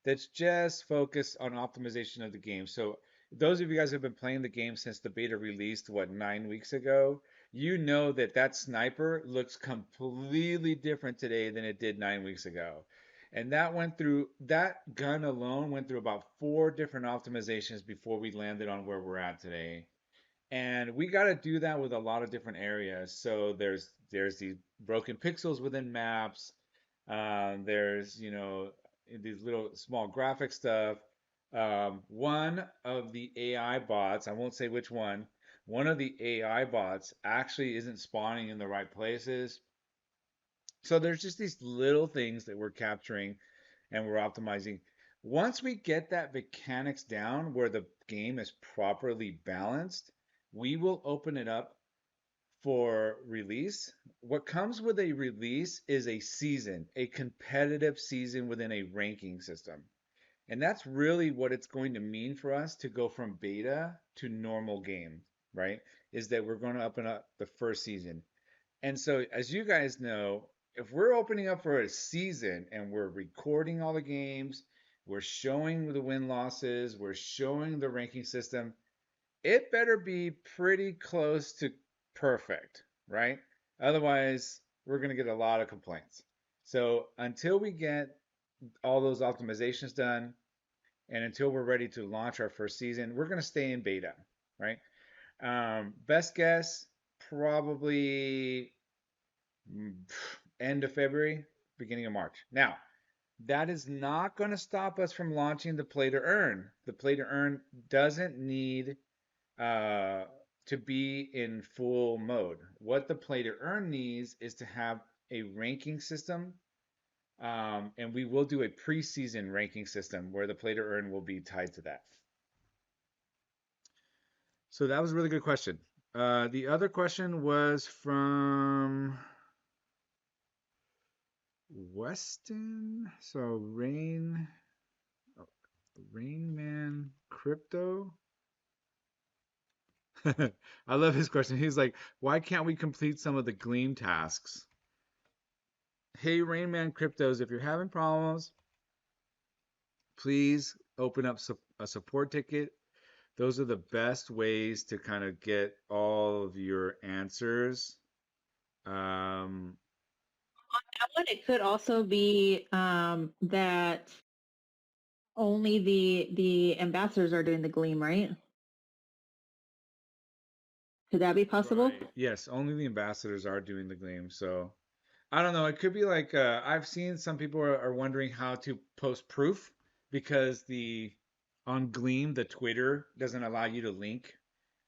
that's just focused on optimization of the game. So those of you guys who have been playing the game since the beta released, what, 9 weeks ago, you know that that sniper looks completely different today than it did 9 weeks ago. And that gun alone went through about 4 different optimizations before we landed on where we're at today. And we got to do that with a lot of different areas. So there's these broken pixels within maps. There's these little small graphic stuff. One of the AI bots, I won't say which one of the AI bots actually isn't spawning in the right places. So there's just these little things that we're capturing and we're optimizing. Once we get that mechanics down where the game is properly balanced, we will open it up for release. What comes with a release is a season, a competitive season within a ranking system. And that's really what it's going to mean for us to go from beta to normal game, right? Is that we're going to open up the first season. And so, as you guys know, if we're opening up for a season and we're recording all the games, we're showing the win losses, we're showing the ranking system, it better be pretty close to perfect, right? Otherwise, we're going to get a lot of complaints. So, until we get all those optimizations done and until we're ready to launch our first season, we're going to stay in beta, right? Best guess, probably mm, end of February, beginning of March. Now, that is not going to stop us from launching the play to earn. The play to earn doesn't need uh, to be in full mode. What the play to earn needs is to have a ranking system, and we will do a preseason ranking system where the play to earn will be tied to that. So that was a really good question. The other question was from Weston. So Rain Man Crypto. I love his question. He's like, why can't we complete some of the Gleam tasks? Hey, Rain Man Cryptos, if you're having problems, please open up a support ticket. Those are the best ways to kind of get all of your answers. Um, That one, it could also be that only the ambassadors are doing the gleam, right? Could that be possible? right. Yes, only the ambassadors are doing the Gleam. So I don't know. It could be like I've seen some people are wondering how to post proof because the on Gleam the Twitter doesn't allow you to link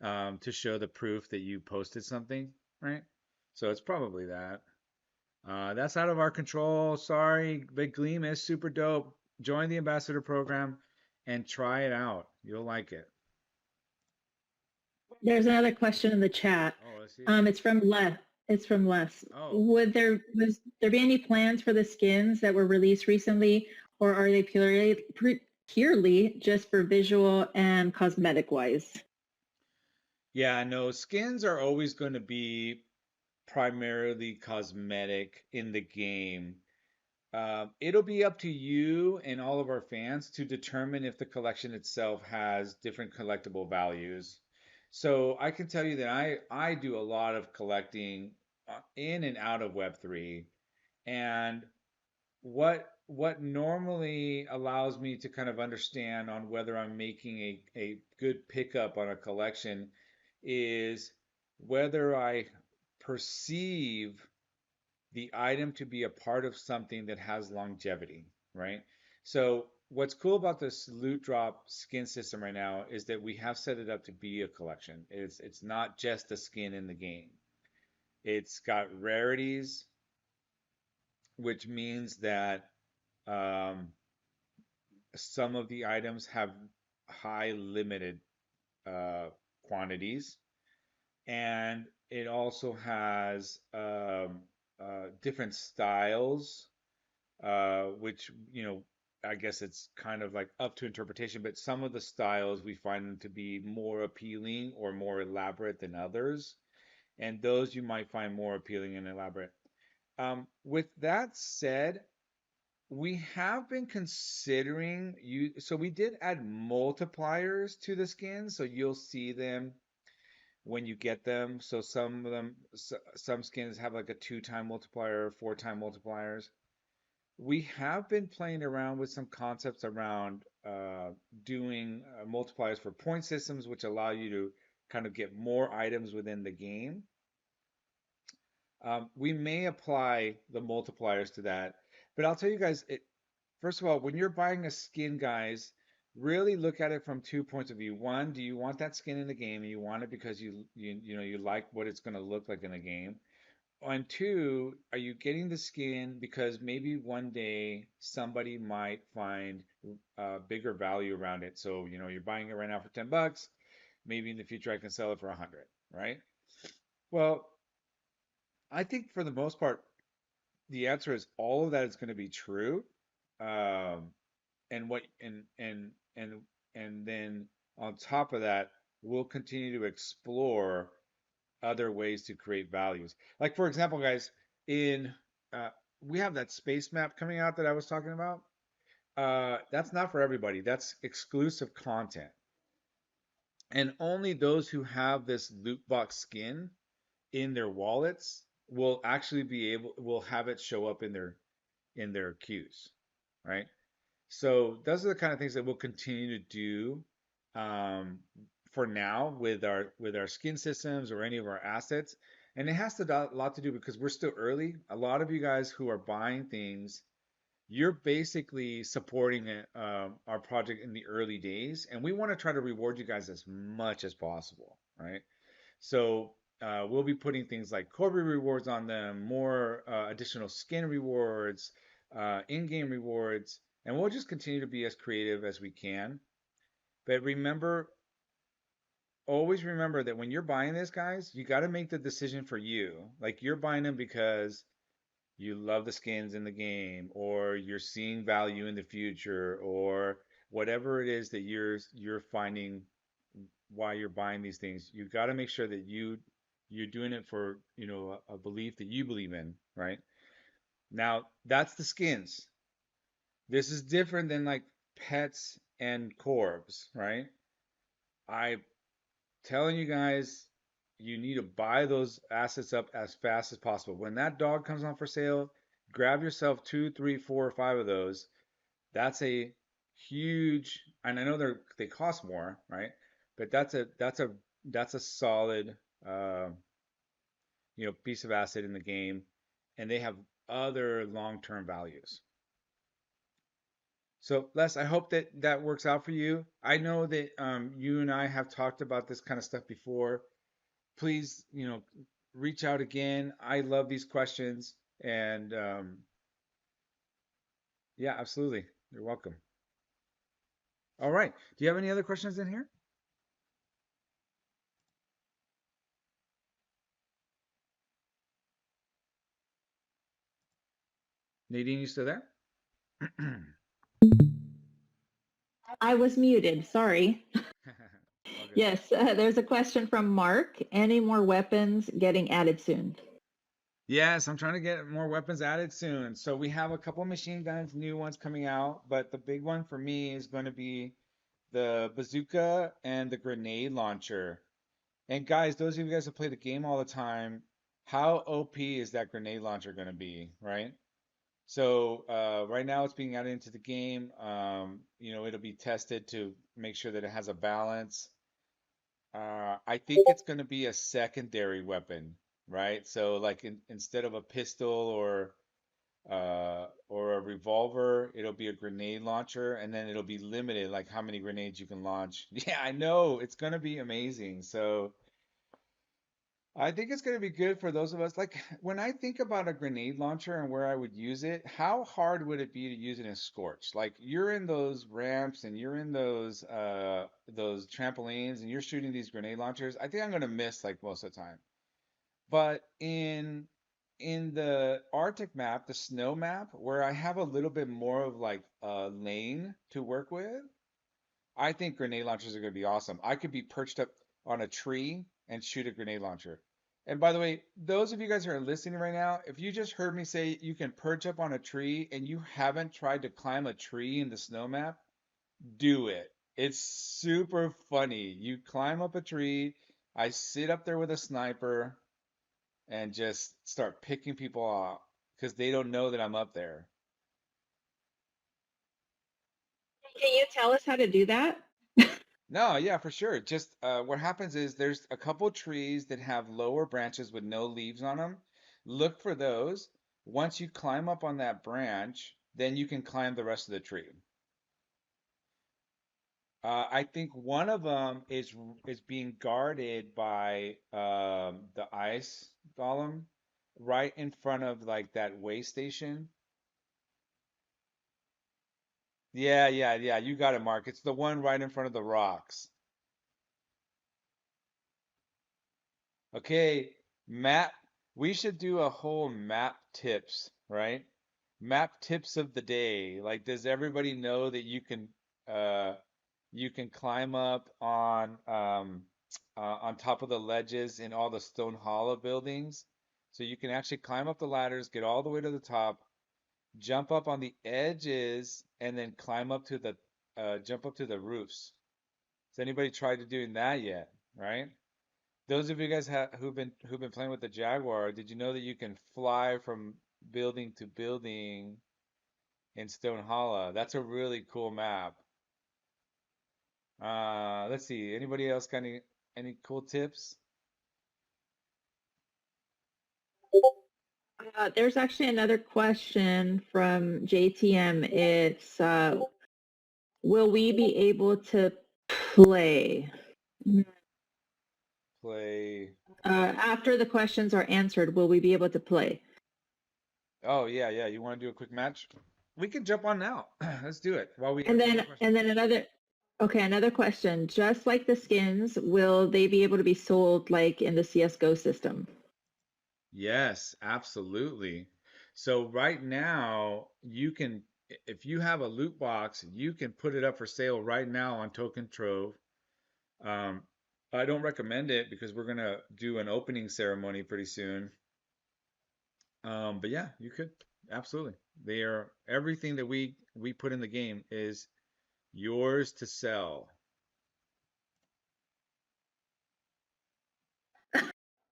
to show the proof that you posted something, right? So it's probably that. That's out of our control. Sorry, but Gleam is super dope. Join the ambassador program and try it out. You'll like it. There's another question in the chat. Oh, let's see it. It's from Les. It's from Les. Oh, Was there be any plans for the skins that were released recently, or are they purely just for visual and cosmetic wise? yeah, no, skins are always going to be primarily cosmetic in the game. It'll be up to you and all of our fans to determine if the collection itself has different collectible values. So I can tell you that I do a lot of collecting in and out of Web3, and what normally allows me to kind of understand on whether I'm making a good pickup on a collection is whether I perceive the item to be a part of something that has longevity, right? So what's cool about this loot drop skin system right now is that we have set it up to be a collection. It's not just a skin in the game. It's got rarities, which means that um, some of the items have high limited uh, quantities, and it also has different styles, which I guess it's kind of like up to interpretation. But some of the styles we find them to be more appealing or more elaborate than others, and those you might find more appealing and elaborate. With that said, we have been considering you. So we did add multipliers to the skins, so you'll see them when you get them. So some of them, some skins have like a two-time multiplier, four-time multipliers. We have been playing around with some concepts around doing multipliers for point systems, which allow you to kind of get more items within the game, we may apply the multipliers to that. But I'll tell you guys, first of all, when you're buying a skin, guys, really look at it from two points of view. One, do you want that skin in the game and you want it because you like what it's going to look like in the game? And two, are you getting the skin because maybe one day somebody might find bigger value around it? So, you're buying it right now for $10. Maybe in the future I can sell it for 100, right? Well, I think for the most part, the answer is all of that is going to be true. Um, and what and then on top of that, we'll continue to explore other ways to create values. Like for example, guys, in uh, we have that space map coming out that I was talking about. That's not for everybody. That's exclusive content, and only those who have this loot box skin in their wallets will actually will have it show up in their queues, right? So those are the kind of things that we'll continue to do um, for now with our skin systems or any of our assets. And it has a lot to do because we're still early. A lot of you guys who are buying things, you're basically supporting our project in the early days, and we want to try to reward you guys as much as possible, right? So we'll be putting things like Qorbi rewards on them, more additional skin rewards, in-game rewards, and we'll just continue to be as creative as we can. But remember, always remember that when you're buying this, guys, you got to make the decision for you. Like you're buying them because you love the skins in the game, or you're seeing value in the future, or whatever it is that you're finding why you're buying these things. You got to make sure that you're doing it for a belief that you believe in, right? Now that's the skins. This is different than like pets and corps, right? I telling you guys, you need to buy those assets up as fast as possible. When that dog comes on for sale, grab yourself two, three, four, or five of those. That's a huge, and I know they cost more, right? But that's a solid, uh, piece of asset in the game, and they have other long-term values. So, Les, I hope that that works out for you. I know that you and I have talked about this kind of stuff before. Please, reach out again. I love these questions, and yeah, absolutely. You're welcome. All right. Do you have any other questions in here? Nadine, you still there? I was muted. Sorry. All good. Yes, there's a question from Mark. Any more weapons getting added soon? Yes, I'm trying to get more weapons added soon. So we have a couple machine guns, new ones coming out, but the big one for me is going to be the bazooka and the grenade launcher. And guys, those of you guys that play the game all the time, how OP is that grenade launcher going to be, right? So right now it's being added into the game. It'll be tested to make sure that it has a balance. I think it's going to be a secondary weapon, right? So like instead of a pistol or a revolver, it'll be a grenade launcher, and then it'll be limited, like how many grenades you can launch. Yeah, I know it's going to be amazing. So I think it's going to be good for those of us. Like when I think about a grenade launcher and where I would use it, how hard would it be to use it in Scorch? Like you're in those ramps and you're in those trampolines and you're shooting these grenade launchers. I think I'm going to miss like most of the time. But in the Arctic map, the snow map, where I have a little bit more of like a lane to work with, I think grenade launchers are going to be awesome. I could be perched up on a tree and shoot a grenade launcher. And by the way, those of you guys who are listening right now, if you just heard me say you can perch up on a tree and you haven't tried to climb a tree in the snow map, do it. It's super funny. You climb up a tree, I sit up there with a sniper and just start picking people off because they don't know that I'm up there. Can you tell us how to do that? No, yeah, for sure. Just what happens is there's a couple trees that have lower branches with no leaves on them. Look for those. Once you climb up on that branch, then you can climb the rest of the tree. I think one of them is being guarded by the ice golem right in front of like that way station. Yeah, yeah, yeah. You got it, Mark. It's the one right in front of the rocks. Okay, map. We should do a whole map tips, right? Map tips of the day. Like, does everybody know that uh you can climb up on top of the ledges in all the stone hollow buildings? So you can actually climb up the ladders, get all the way to the top, jump up on the edges, and then climb up to the jump up to the roofs. Has anybody tried to doing that yet? Right? Those of you guys who've been playing with the Jaguar, did you know that you can fly from building to building in Stone Hollow? That's a really cool map. Let's see. Anybody else got any cool tips? There's actually another question from JTM. It's will we be able to play? Play. After the questions are answered, will we be able to play? Oh yeah, yeah. You want to do a quick match? We can jump on now. Let's do it while we And answer more then questions. and then another question. Just like the skins, will they be able to be sold like in the CS:GO system? Yes, absolutely. So right now, if you have a loot box, you can put it up for sale right now on Token Trove. Um, I don't recommend it because we're gonna do an opening ceremony pretty soon. But yeah, you could absolutely. They are everything that we put in the game is yours to sell.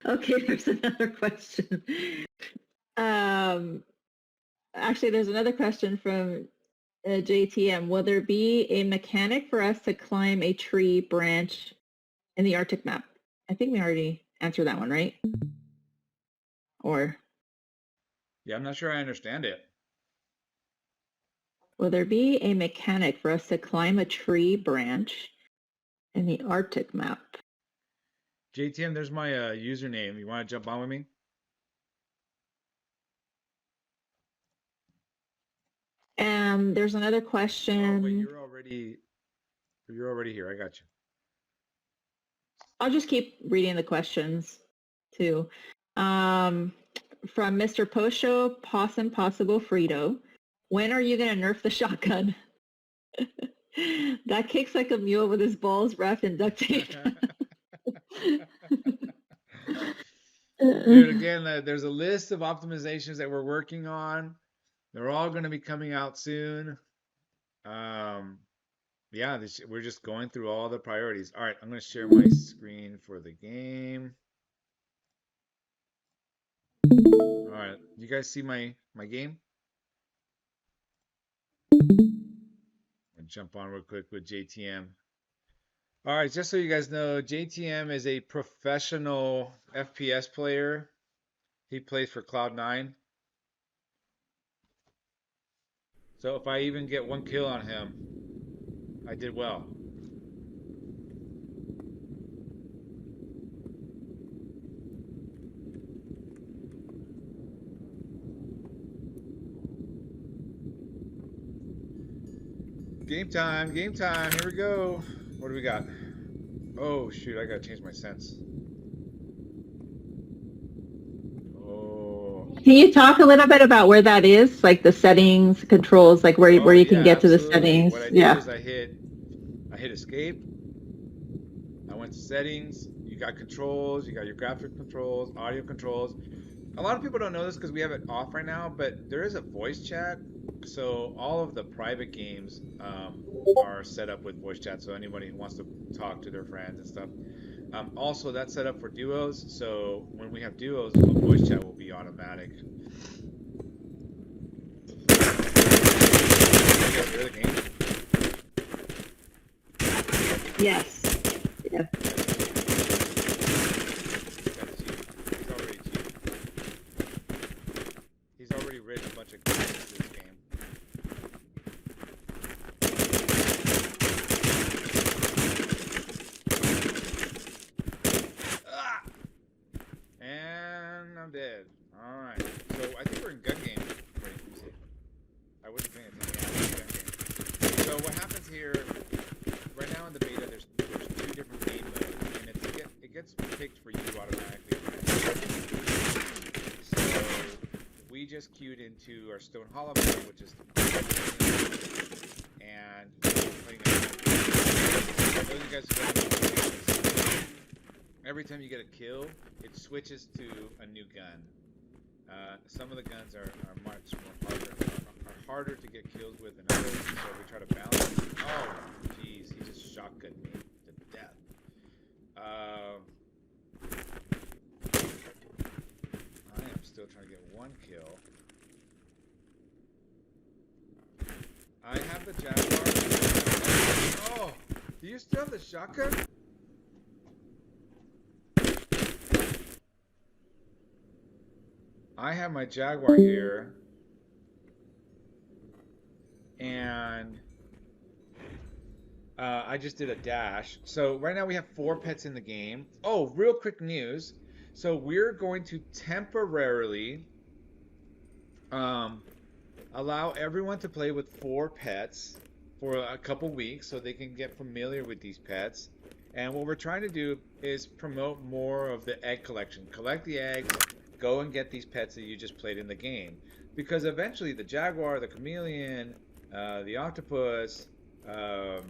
Okay, there's another question. Um, Actually, there's another question from JTM. Will there be a mechanic for us to climb a tree branch in the Arctic map? I think we already answered that one, right? Or Yeah, I'm not sure I understand it. will there be a mechanic for us to climb a tree branch in the Arctic map? JTM, there's my username. You want to jump on with me? There's another Oh, wait, question. you're already here. I got you. I'll just keep reading the questions too. Um, from Mr. Posho, Possum Possible Frito. When are you going to nerf the shotgun? That kicks like a mule with his balls wrapped in duct tape. Dude, again, there's a list of optimizations that we're working on. They're all going to be coming out soon. Um, yeah, we're just going through all the priorities. All right, I'm going to share my screen for the game. All right, you guys see my game? I'll jump on real quick with JTM. All right, just so you guys know, JTM is a professional FPS player. He plays for Cloud9. So if I even get one kill on him, I did well. Game time, game time. Here we go. What do we got? Oh shoot, I gotta change my sense. Oh, Can you talk a little bit about where that is, like the settings, controls, like where oh you can yeah, get to the absolutely. settings? What I do Yeah. is I hit escape. I went to settings. You got controls. You got your graphic controls, audio controls. A lot of people don't know this because we have it off right now, but there is a voice chat. So all of the private games are set up with voice chat. So anybody who wants to talk to their friends and stuff. Also, that's set up for duos. So when we have duos, a voice chat will be automatic. Can you guys hear the game? Yes. Yeah. That's cheap. He's already cheap. He's already written a bunch of guns into this game. Ah! And I'm dead. Alright. So I think we're in gun game. Wait, let me see. I wasn't paying attention. Yeah, we're in gun game. So what happens here, right now in the beta, there's two different game modes, and it gets picked for you automatically. So we just queued into our Stone Hollow mode, which is and playing those you guys every time you get a kill, it switches to a new gun. Some of the guns are much more harder to get kills with than others, so we try to balance. Oh, jeez, he just shotgunned me to death. I am still trying to get one kill. I have the Jaguar. Oh, do you still have the shotgun? I have my Jaguar here, and I just did a dash. So right now we have 4 pets in the game. Oh, real quick news. So we're going to temporarily allow everyone to play with 4 pets for a couple weeks so they can get familiar with these pets. And what we're trying to do is promote more of the egg collection. Collect the eggs, go and get these pets that you just played in the game. Because eventually the Jaguar, the chameleon, the octopus, the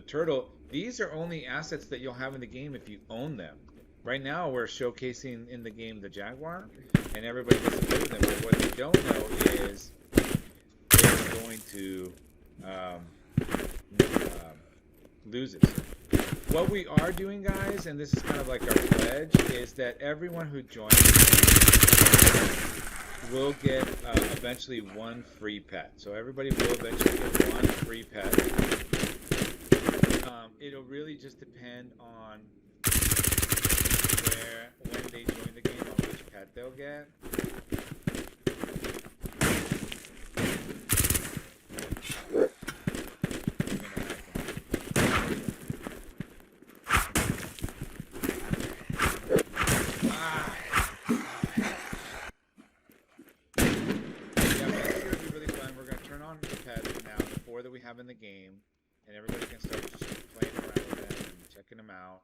turtle, these are only assets that you'll have in the game if you own them. Right now we're showcasing in the game the Jaguar, and everybody gets to play with them. But what they don't know is they're going to lose it. What we are doing, guys, and this is kind of like our pledge, is that everyone who joins will get eventually 1 free pet. So everybody will eventually get 1 free pet. It'll really just depend on when they join the game, on which pet they'll get. That we have in the game, and everybody can start just playing around with them and checking them out.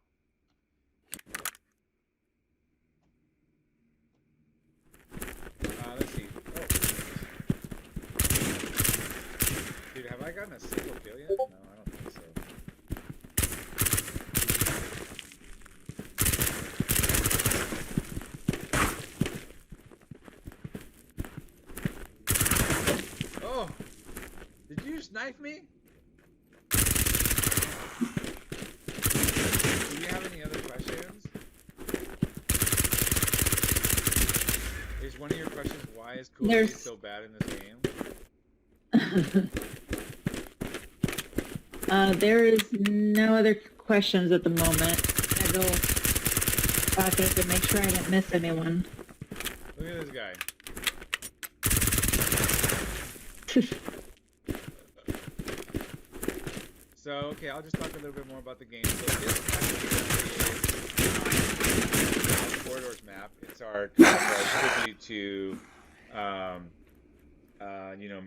Let's see. Oh. Dude, have I gotten a single kill yet? No, I don't think so. Oh! Did you snipe me? Do you have any other questions? Is one of your questions why is Qorbi so bad in this game? There is no other questions at the moment. I go back up and make sure I don't miss anyone. Look at this guy. So, okay, I'll just talk a little bit more about the game. So this is Corridors map. It's our tribute to, you know,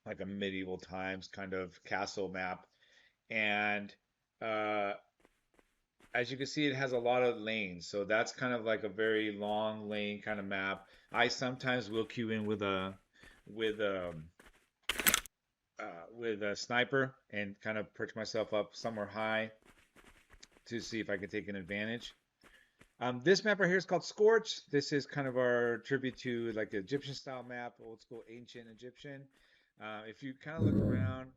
like a medieval times kind of castle map. And as you can see, it has a lot of lanes. So that's kind of like a very long lane kind of map. I sometimes will queue in with a sniper and kind of perch myself up somewhere high to see if I can take an advantage. This map right here is called Scorch. This is kind of our tribute to like the Egyptian style map, old school ancient Egyptian. If you kind of look around,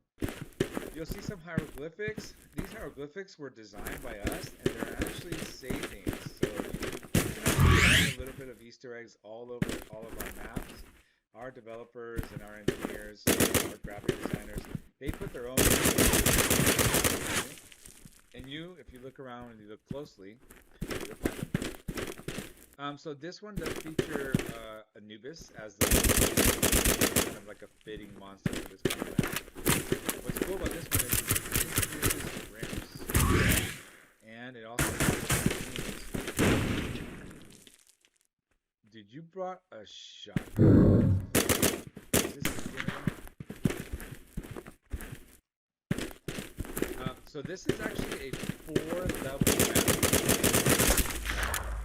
you'll see some hieroglyphics. These hieroglyphics were designed by us, and they're actually sayings. So you can see a little bit of Easter eggs all over all of our maps. Our developers and our engineers, our graphic designers, they put their own, And if you look around and you look closely, you'll find them. So this one does feature Anubis as the kind of like a fitting monster for this kind of map. What's cool about this one is it introduces ramps, and it also has teams. Did you brought a shotgun? Is this the so this is actually a 4-level map.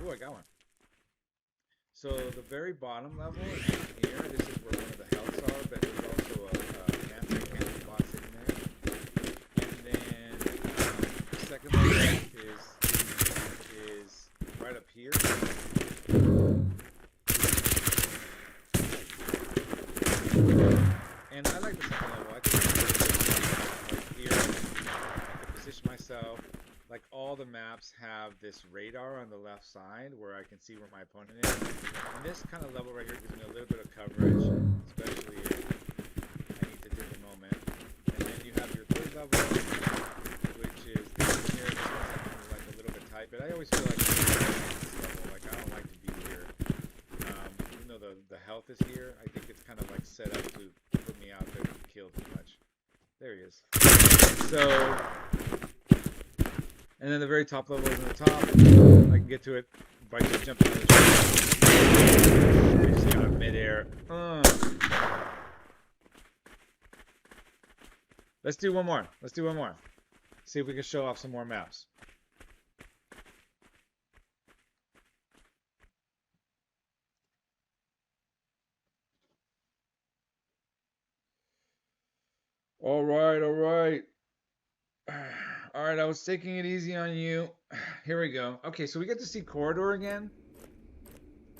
Oh, I got one. So the very bottom level here, this is where one of the healths are, but there's also a anti-cannon bot sitting there. And then the second level is right up here. And I like the second level. I can right here. I can position myself. Like all the maps have this radar on the left side where I can see where my opponent is. And this kind of level right here gives me a little bit of coverage, especially if I need to take a moment. And then you have your third level, which is this one here. This one's kind of like a little bit tight, but I always feel like this level, like I don't like to be here. Even though the health is here, I think it's kind of like set up to put me out there and kill too much. There he is. So. And then the very top level is on the top. I can get to it by just jumping on the jump. You see out of midair. Let's do one more. Let's do one more. See if we can show off some more maps. All right, all right. All right, I was taking it easy on you. Here we go. Okay, so we get to see Corridor again.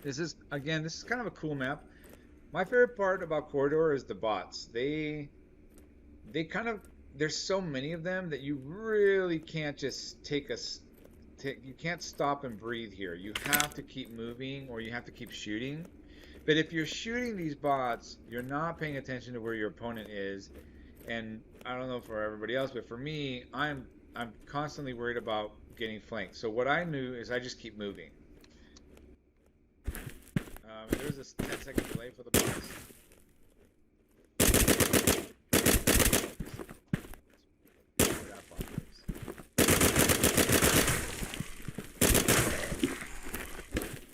This is kind of a cool map. My favorite part about Corridor is the bots. They kind of, there's so many of them that you really can't just you can't stop and breathe here. You have to keep moving or you have to keep shooting. But if you're shooting these bots, you're not paying attention to where your opponent is. And I don't know for everybody else, but for me, I'm constantly worried about getting flanked. So what I knew is I just keep moving. There's this 10-second delay for the bots.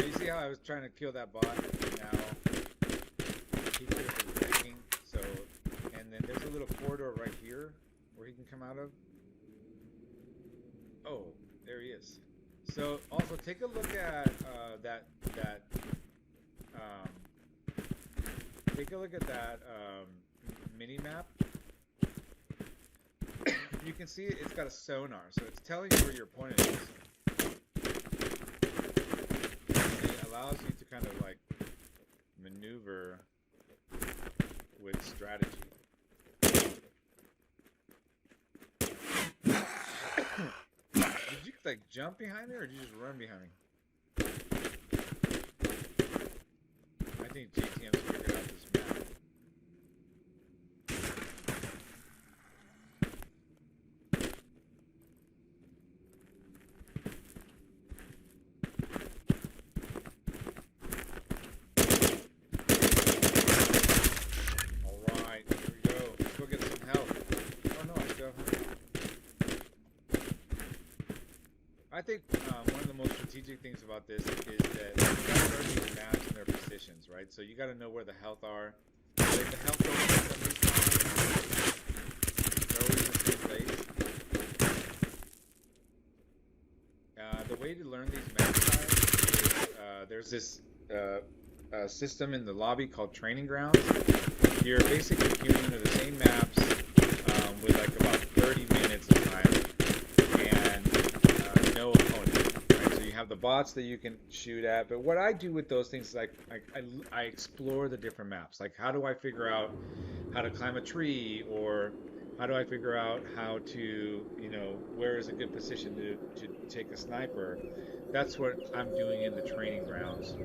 You see how I was trying to kill that bot? Now he could have been flanking. So, and then there's a little corridor right here where he can come out of. Oh, there he is. So also take a look at that mini map. You can see it's got a sonar, so it's telling you where your opponent is. And it allows you to kind of like maneuver with strategy. Did you like jump behind me or did you just run behind me? I think JTM's figured out this map. Alright, here we go. Let's go get some help. Oh no, I still have her. I think one of the most strategic things about this is that you gotta learn these maps and their positions, right? So you gotta know where the health are. Like the health don't come from these they're always in the same place. The way to learn these map types is there's this system in the lobby called Training Grounds. You're basically queuing into the same maps with like about 30 minutes of time. No opponent, right? So you have the bots that you can shoot at, but what I do with those things is I explore the different maps. Like how do I figure out how to climb a tree, or How do I figure out how to, where is a good position to take a sniper? That's what I'm doing in the training grounds.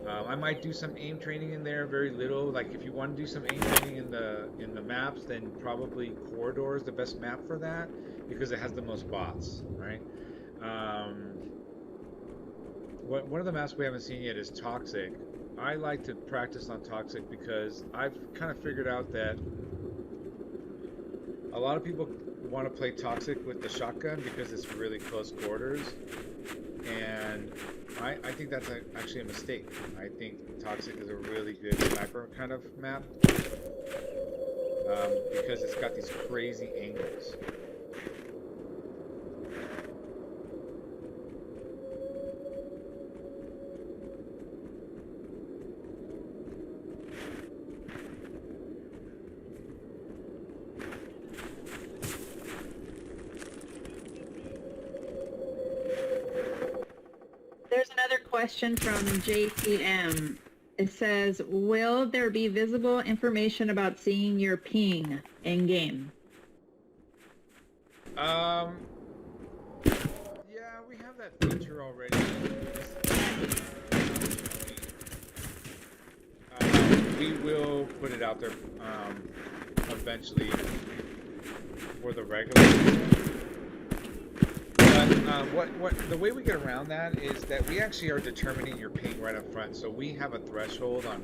I might do some aim training in there, very little. Like if you want to do some aim training in the maps, then probably Corridor is the best map for that because it has the most bots, right? Um, one of the maps we haven't seen yet is Toxic. I like to practice on Toxic because I've kind of figured out that a lot of people want to play Toxic with the shotgun because it's really close quarters, and I think that's actually a mistake. I think Toxic is a really good sniper kind of map because it's got these crazy angles. There's another question from JTM. It says, will there be visible information about seeing your ping in game? Yeah, we have that feature already. We will put it out there eventually for the regular. But what the way we get around that is that we actually are determining your ping right up front. So we have a threshold on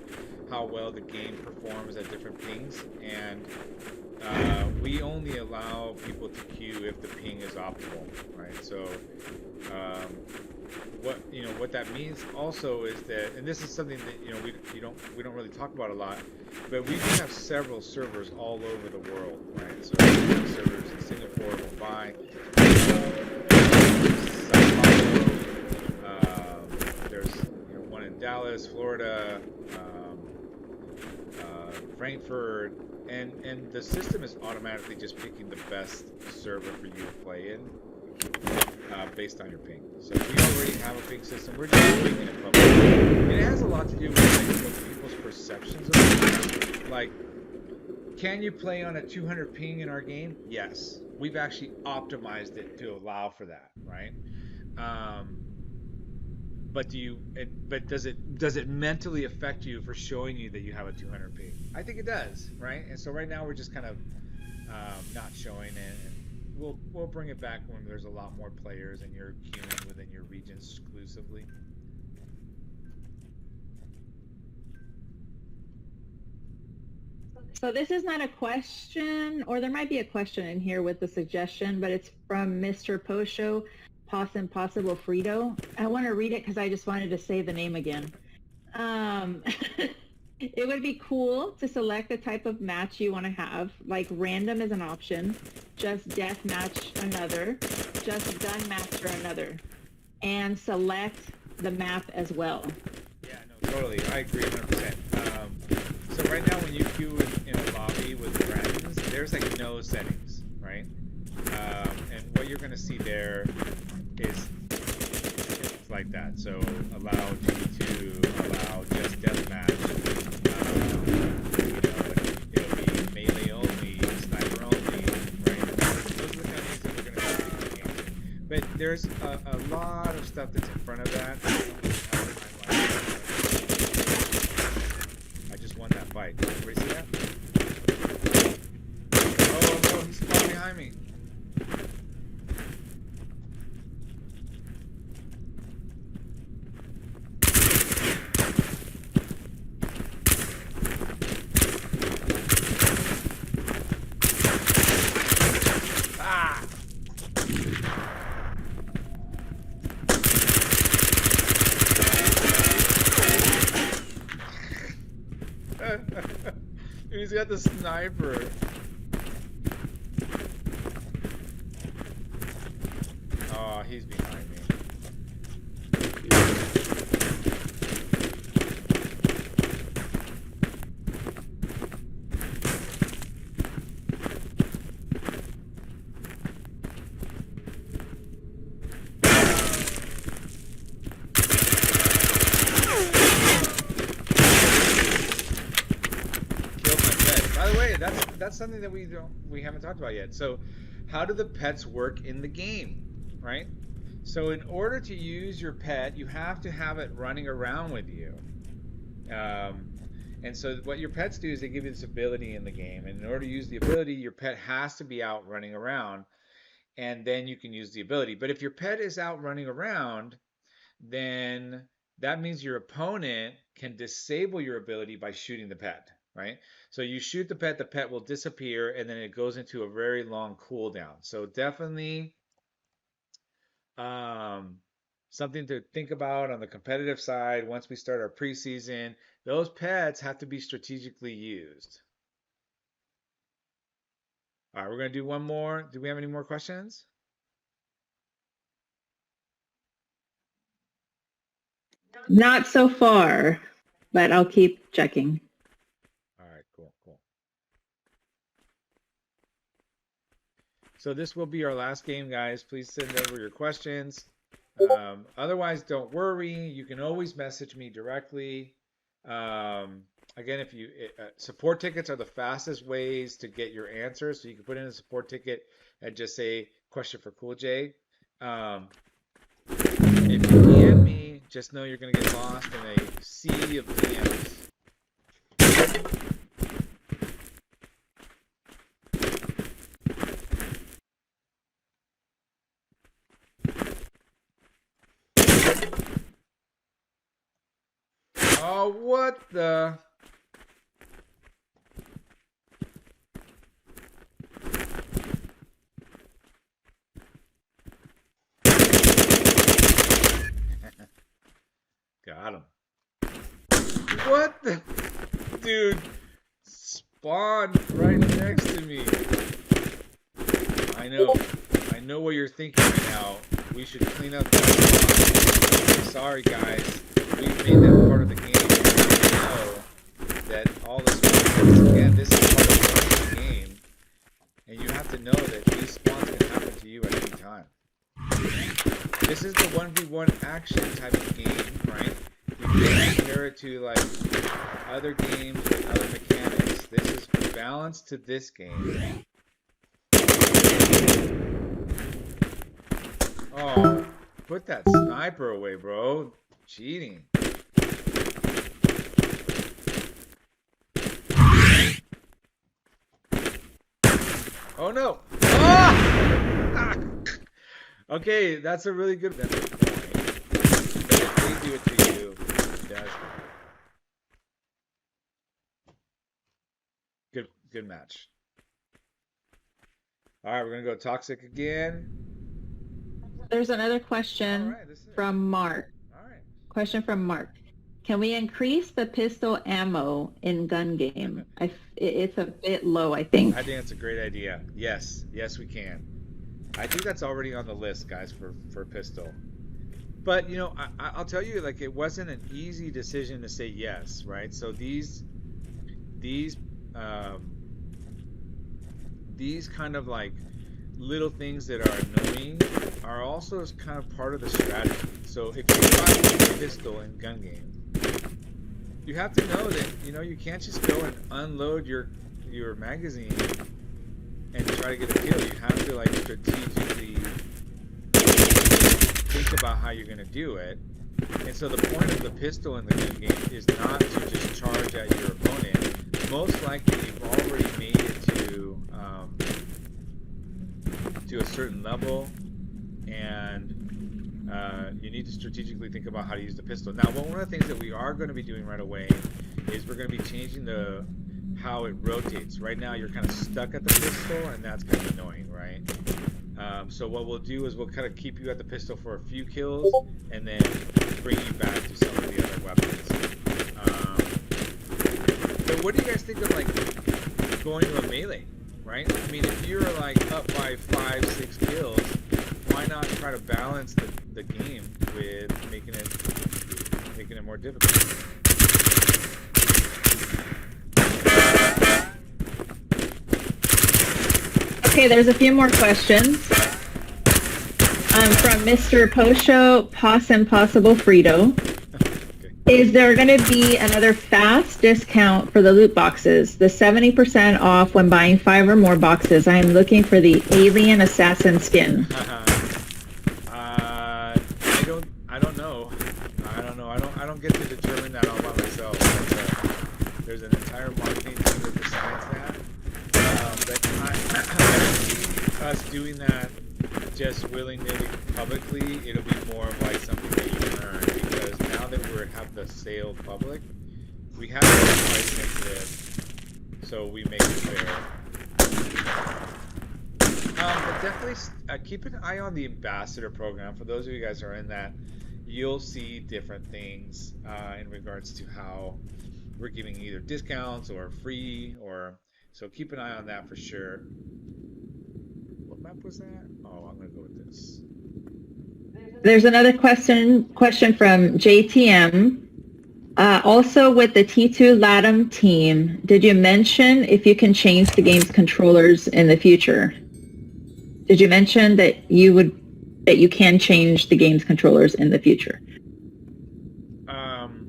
how well the game performs at different pings, and we only allow people to queue if the ping is optimal, right? So what that means also is that, and this is something that we don't really talk about a lot, but we do have several servers all over the world, right? So we have servers in Singapore, Mumbai, Sao Paulo. There's one in Dallas, Florida, Frankfurt, and the system is automatically just picking the best server for you to play in based on your ping. So we already have a ping system. We're just making it public. And it has a lot to do with what people's perceptions of it. Like, can you play on a 200 ping in our game? Yes. We've actually optimized it to allow for that, right? But does it mentally affect you for showing you that you have a 200 ping? I think it does, right? And so right now we're just kind of not showing it, and we'll bring it back when there's a lot more players and you're queuing within your region exclusively. So this is not a question, or there might be a question in here with the suggestion, but it's from Mr. Posho, Pos Impossible Frito. I want to read it because I just wanted to say the name again. It would be cool to select the type of match you want to have, like random is an option, just death match another, just done match or another, and select the map as well. Yeah, no, totally. I agree 100%. So right now when you queue in a lobby with friends, there's like no settings, right? And what you're going to see there is it's like that. So allow G2, allow just deathmatch. It'll be melee only, sniper only, right? Those are the kind of things that we're going to see in the game. But there's a lot of stuff that's in front of that. I just won that fight. Everybody see that? Oh no, he's falling behind me. He's got the sniper. Oh, he's behind me. By the way, that's something that we haven't talked about yet. So, how do the pets work in the game, right? So, in order to use your pet, you have to have it running around with you. Um, and so, what your pets do is they give you this ability in the game, and in order to use the ability, your pet has to be out running around, and then you can use the ability. But if your pet is out running around, then that means your opponent can disable your ability by shooting the pet, right? So you shoot the pet will disappear, and then it goes into a very long cooldown. So definitely um, something to think about on the competitive side once we start our preseason. Those pets have to be strategically used. All right, we're going to do one more. Do we have any more questions? Not so far, but I'll keep checking. All right, cool, cool. So this will be our last game, guys. Please send over your questions. Otherwise, don't worry. You can always message me directly. Again, if you support tickets are the fastest ways to get your answers. So you can put in a support ticket and just say question for Cool J. If you DM me, just know you're gonna get lost in a sea of DMs. Oh, what the? Got him. What the? Dude, spawned right next to me. I know. I know what you're thinking right now. We should clean up that spawn. Sorry, guys. We've made that part of the game. You know that all the spawns, again, this is part of the game. And you have to know that these spawns can happen to you at any time. This is the 1v1 action type of game, right? You can't compare it to like other games with other mechanics. This is balanced to this game. Oh, put that sniper away, bro. Cheating. Oh no. Ah! Okay, that's a really good point. But if they do it to you, it does. Good match. All right, we're gonna go toxic again. There's another All question right, this is it. from Mark. All right. Question from Mark. Can we increase the pistol ammo in gun game? It's a bit low, I think. I think that's a great idea. Yes, yes, we can. I think that's already on the list, guys, for pistol. But you know, I'll tell you, like, it wasn't an easy decision to say yes, right? So these um, these kind of like little things that are annoying are also kind of part of the strategy. So if you try to use a pistol in gun game, you have to know that you can't just go and unload your magazine and try to get a kill. You have to like strategically think about how you're going to do it. And so the point of the pistol in the gun game is not to just charge at your opponent. Most likely you've already made it to a certain level, and you need to strategically think about how to use the pistol. Now, one of the things that we are going to be doing right away is we're going to be changing how it rotates. Right now, you're kind of stuck at the pistol, and that's kind of annoying, right? So what we'll do is we'll kind of keep you at the pistol for a few kills, and then bring you back to some of the other weapons. But what do you guys think of like going to a melee, right? I mean, if you're like up by 5-6 kills, why not try to balance the game with making it more difficult? Okay, there's a few more questions. From Mr. Posho, Poss Impossible Frito. Okay. Is there going to be another fast discount for the loot boxes? The 70% off when buying 5 or more boxes. I am looking for the Alien Assassin skin. I don't know. I don't know. I don't get to determine that all by myself. There's an entire marketing team that decides that. But I don't see us doing that just willy-nilly publicly. It'll be more of like something that you can earn because now that we have the sale public, we have to be price sensitive, so we make it fair. But definitely keep an eye on the ambassador program. For those of you guys who are in that, you'll see different things in regards to how we're giving either discounts or free, or so keep an eye on that for sure. What map was that? Oh, I'm gonna go with this. There's another question from JTM. Also, with the T2 Latam team, did you mention if you can change the game's controllers in the future? Did you mention that you can change the game's controllers in the future? Um,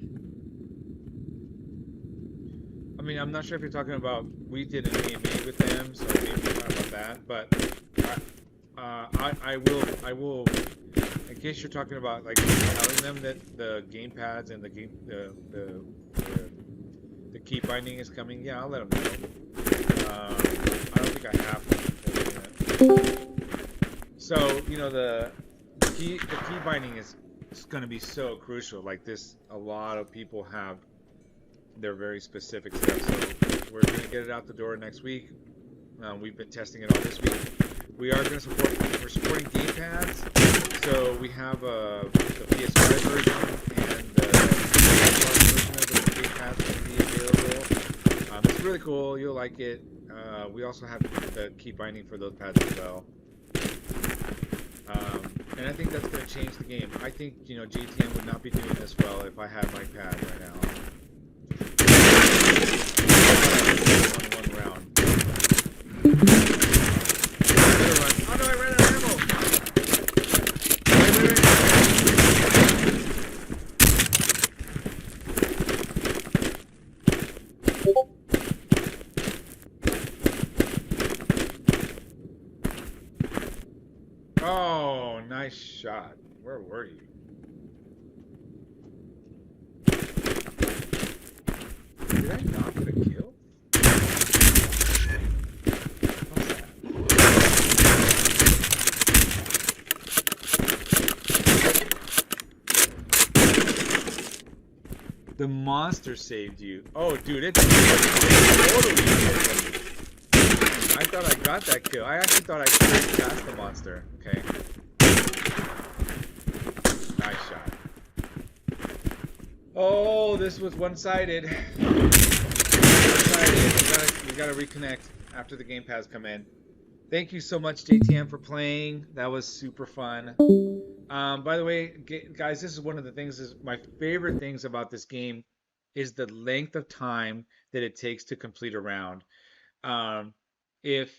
I mean, I'm not sure if you're talking about we did an AMA with them, so maybe you're talking about that. But I will. In case you're talking about like telling them that the game pads and the key binding is coming, yeah, I'll let them know. I don't think I have to. So the key binding is going to be so crucial. Like this, a lot of people have their very specific stuff. So we're going to get it out the door next week. We've been testing it all this week. We are going to support. We're supporting gamepads. So we have the PS5 version and the Xbox version of the gamepads going to be available. It's really cool. You'll like it. We also have the key binding for those pads as well. And I think that's going to change the game. I think GTM would not be doing this well if I had my pad right now. One round. Oh no, I ran out of ammo. Oh, nice shot. Where were you? Did I not get a kill? The monster saved you. Oh, dude, it totally did. I thought I got that kill. I actually thought I killed past the monster. Okay. Nice shot. Oh, this was one-sided. One-sided. We gotta reconnect after the game pads come in. Thank you so much, JTM, for playing. That was super fun. By the way, guys, this is one of the things. Is my favorite things about this game is the length of time that it takes to complete a round. Um, if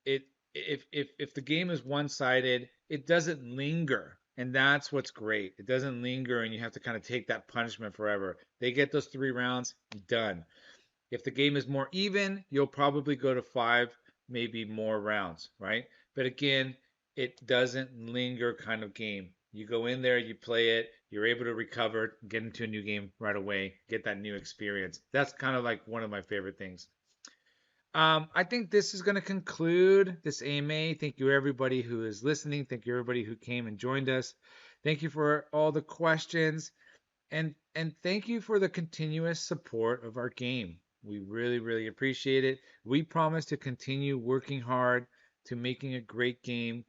if the game is one-sided, it doesn't linger, and that's what's great. It doesn't linger, and you have to kind of take that punishment forever. They get those 3 rounds, done. If the game is more even, you'll probably go to 5, maybe more rounds, right? But again, it doesn't linger kind of game. You go in there, you play it, you're able to recover, get into a new game right away, get that new experience. That's kind of like one of my favorite things. I think this is going to conclude this AMA. Thank you, everybody who is listening. Thank you, everybody who came and joined us. Thank you for all the questions, and thank you for the continuous support of our game. We really, really appreciate it. We promise to continue working hard to making a great game,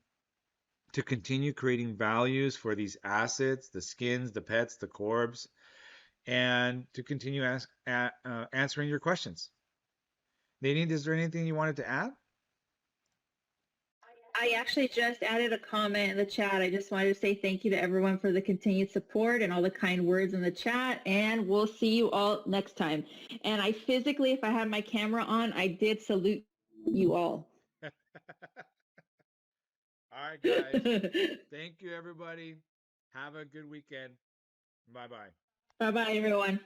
to continue creating values for these assets, the skins, the pets, the Corbs, and to continue answering your questions. Nadine, is there anything you wanted to add? I actually just added a comment in the chat. I just wanted to say thank you to everyone for the continued support and all the kind words in the chat. And we'll see you all next time. And I physically, if I had my camera on, I did salute you all. All right, guys. Thank you, everybody. Have a good weekend. Bye bye. Bye bye, everyone.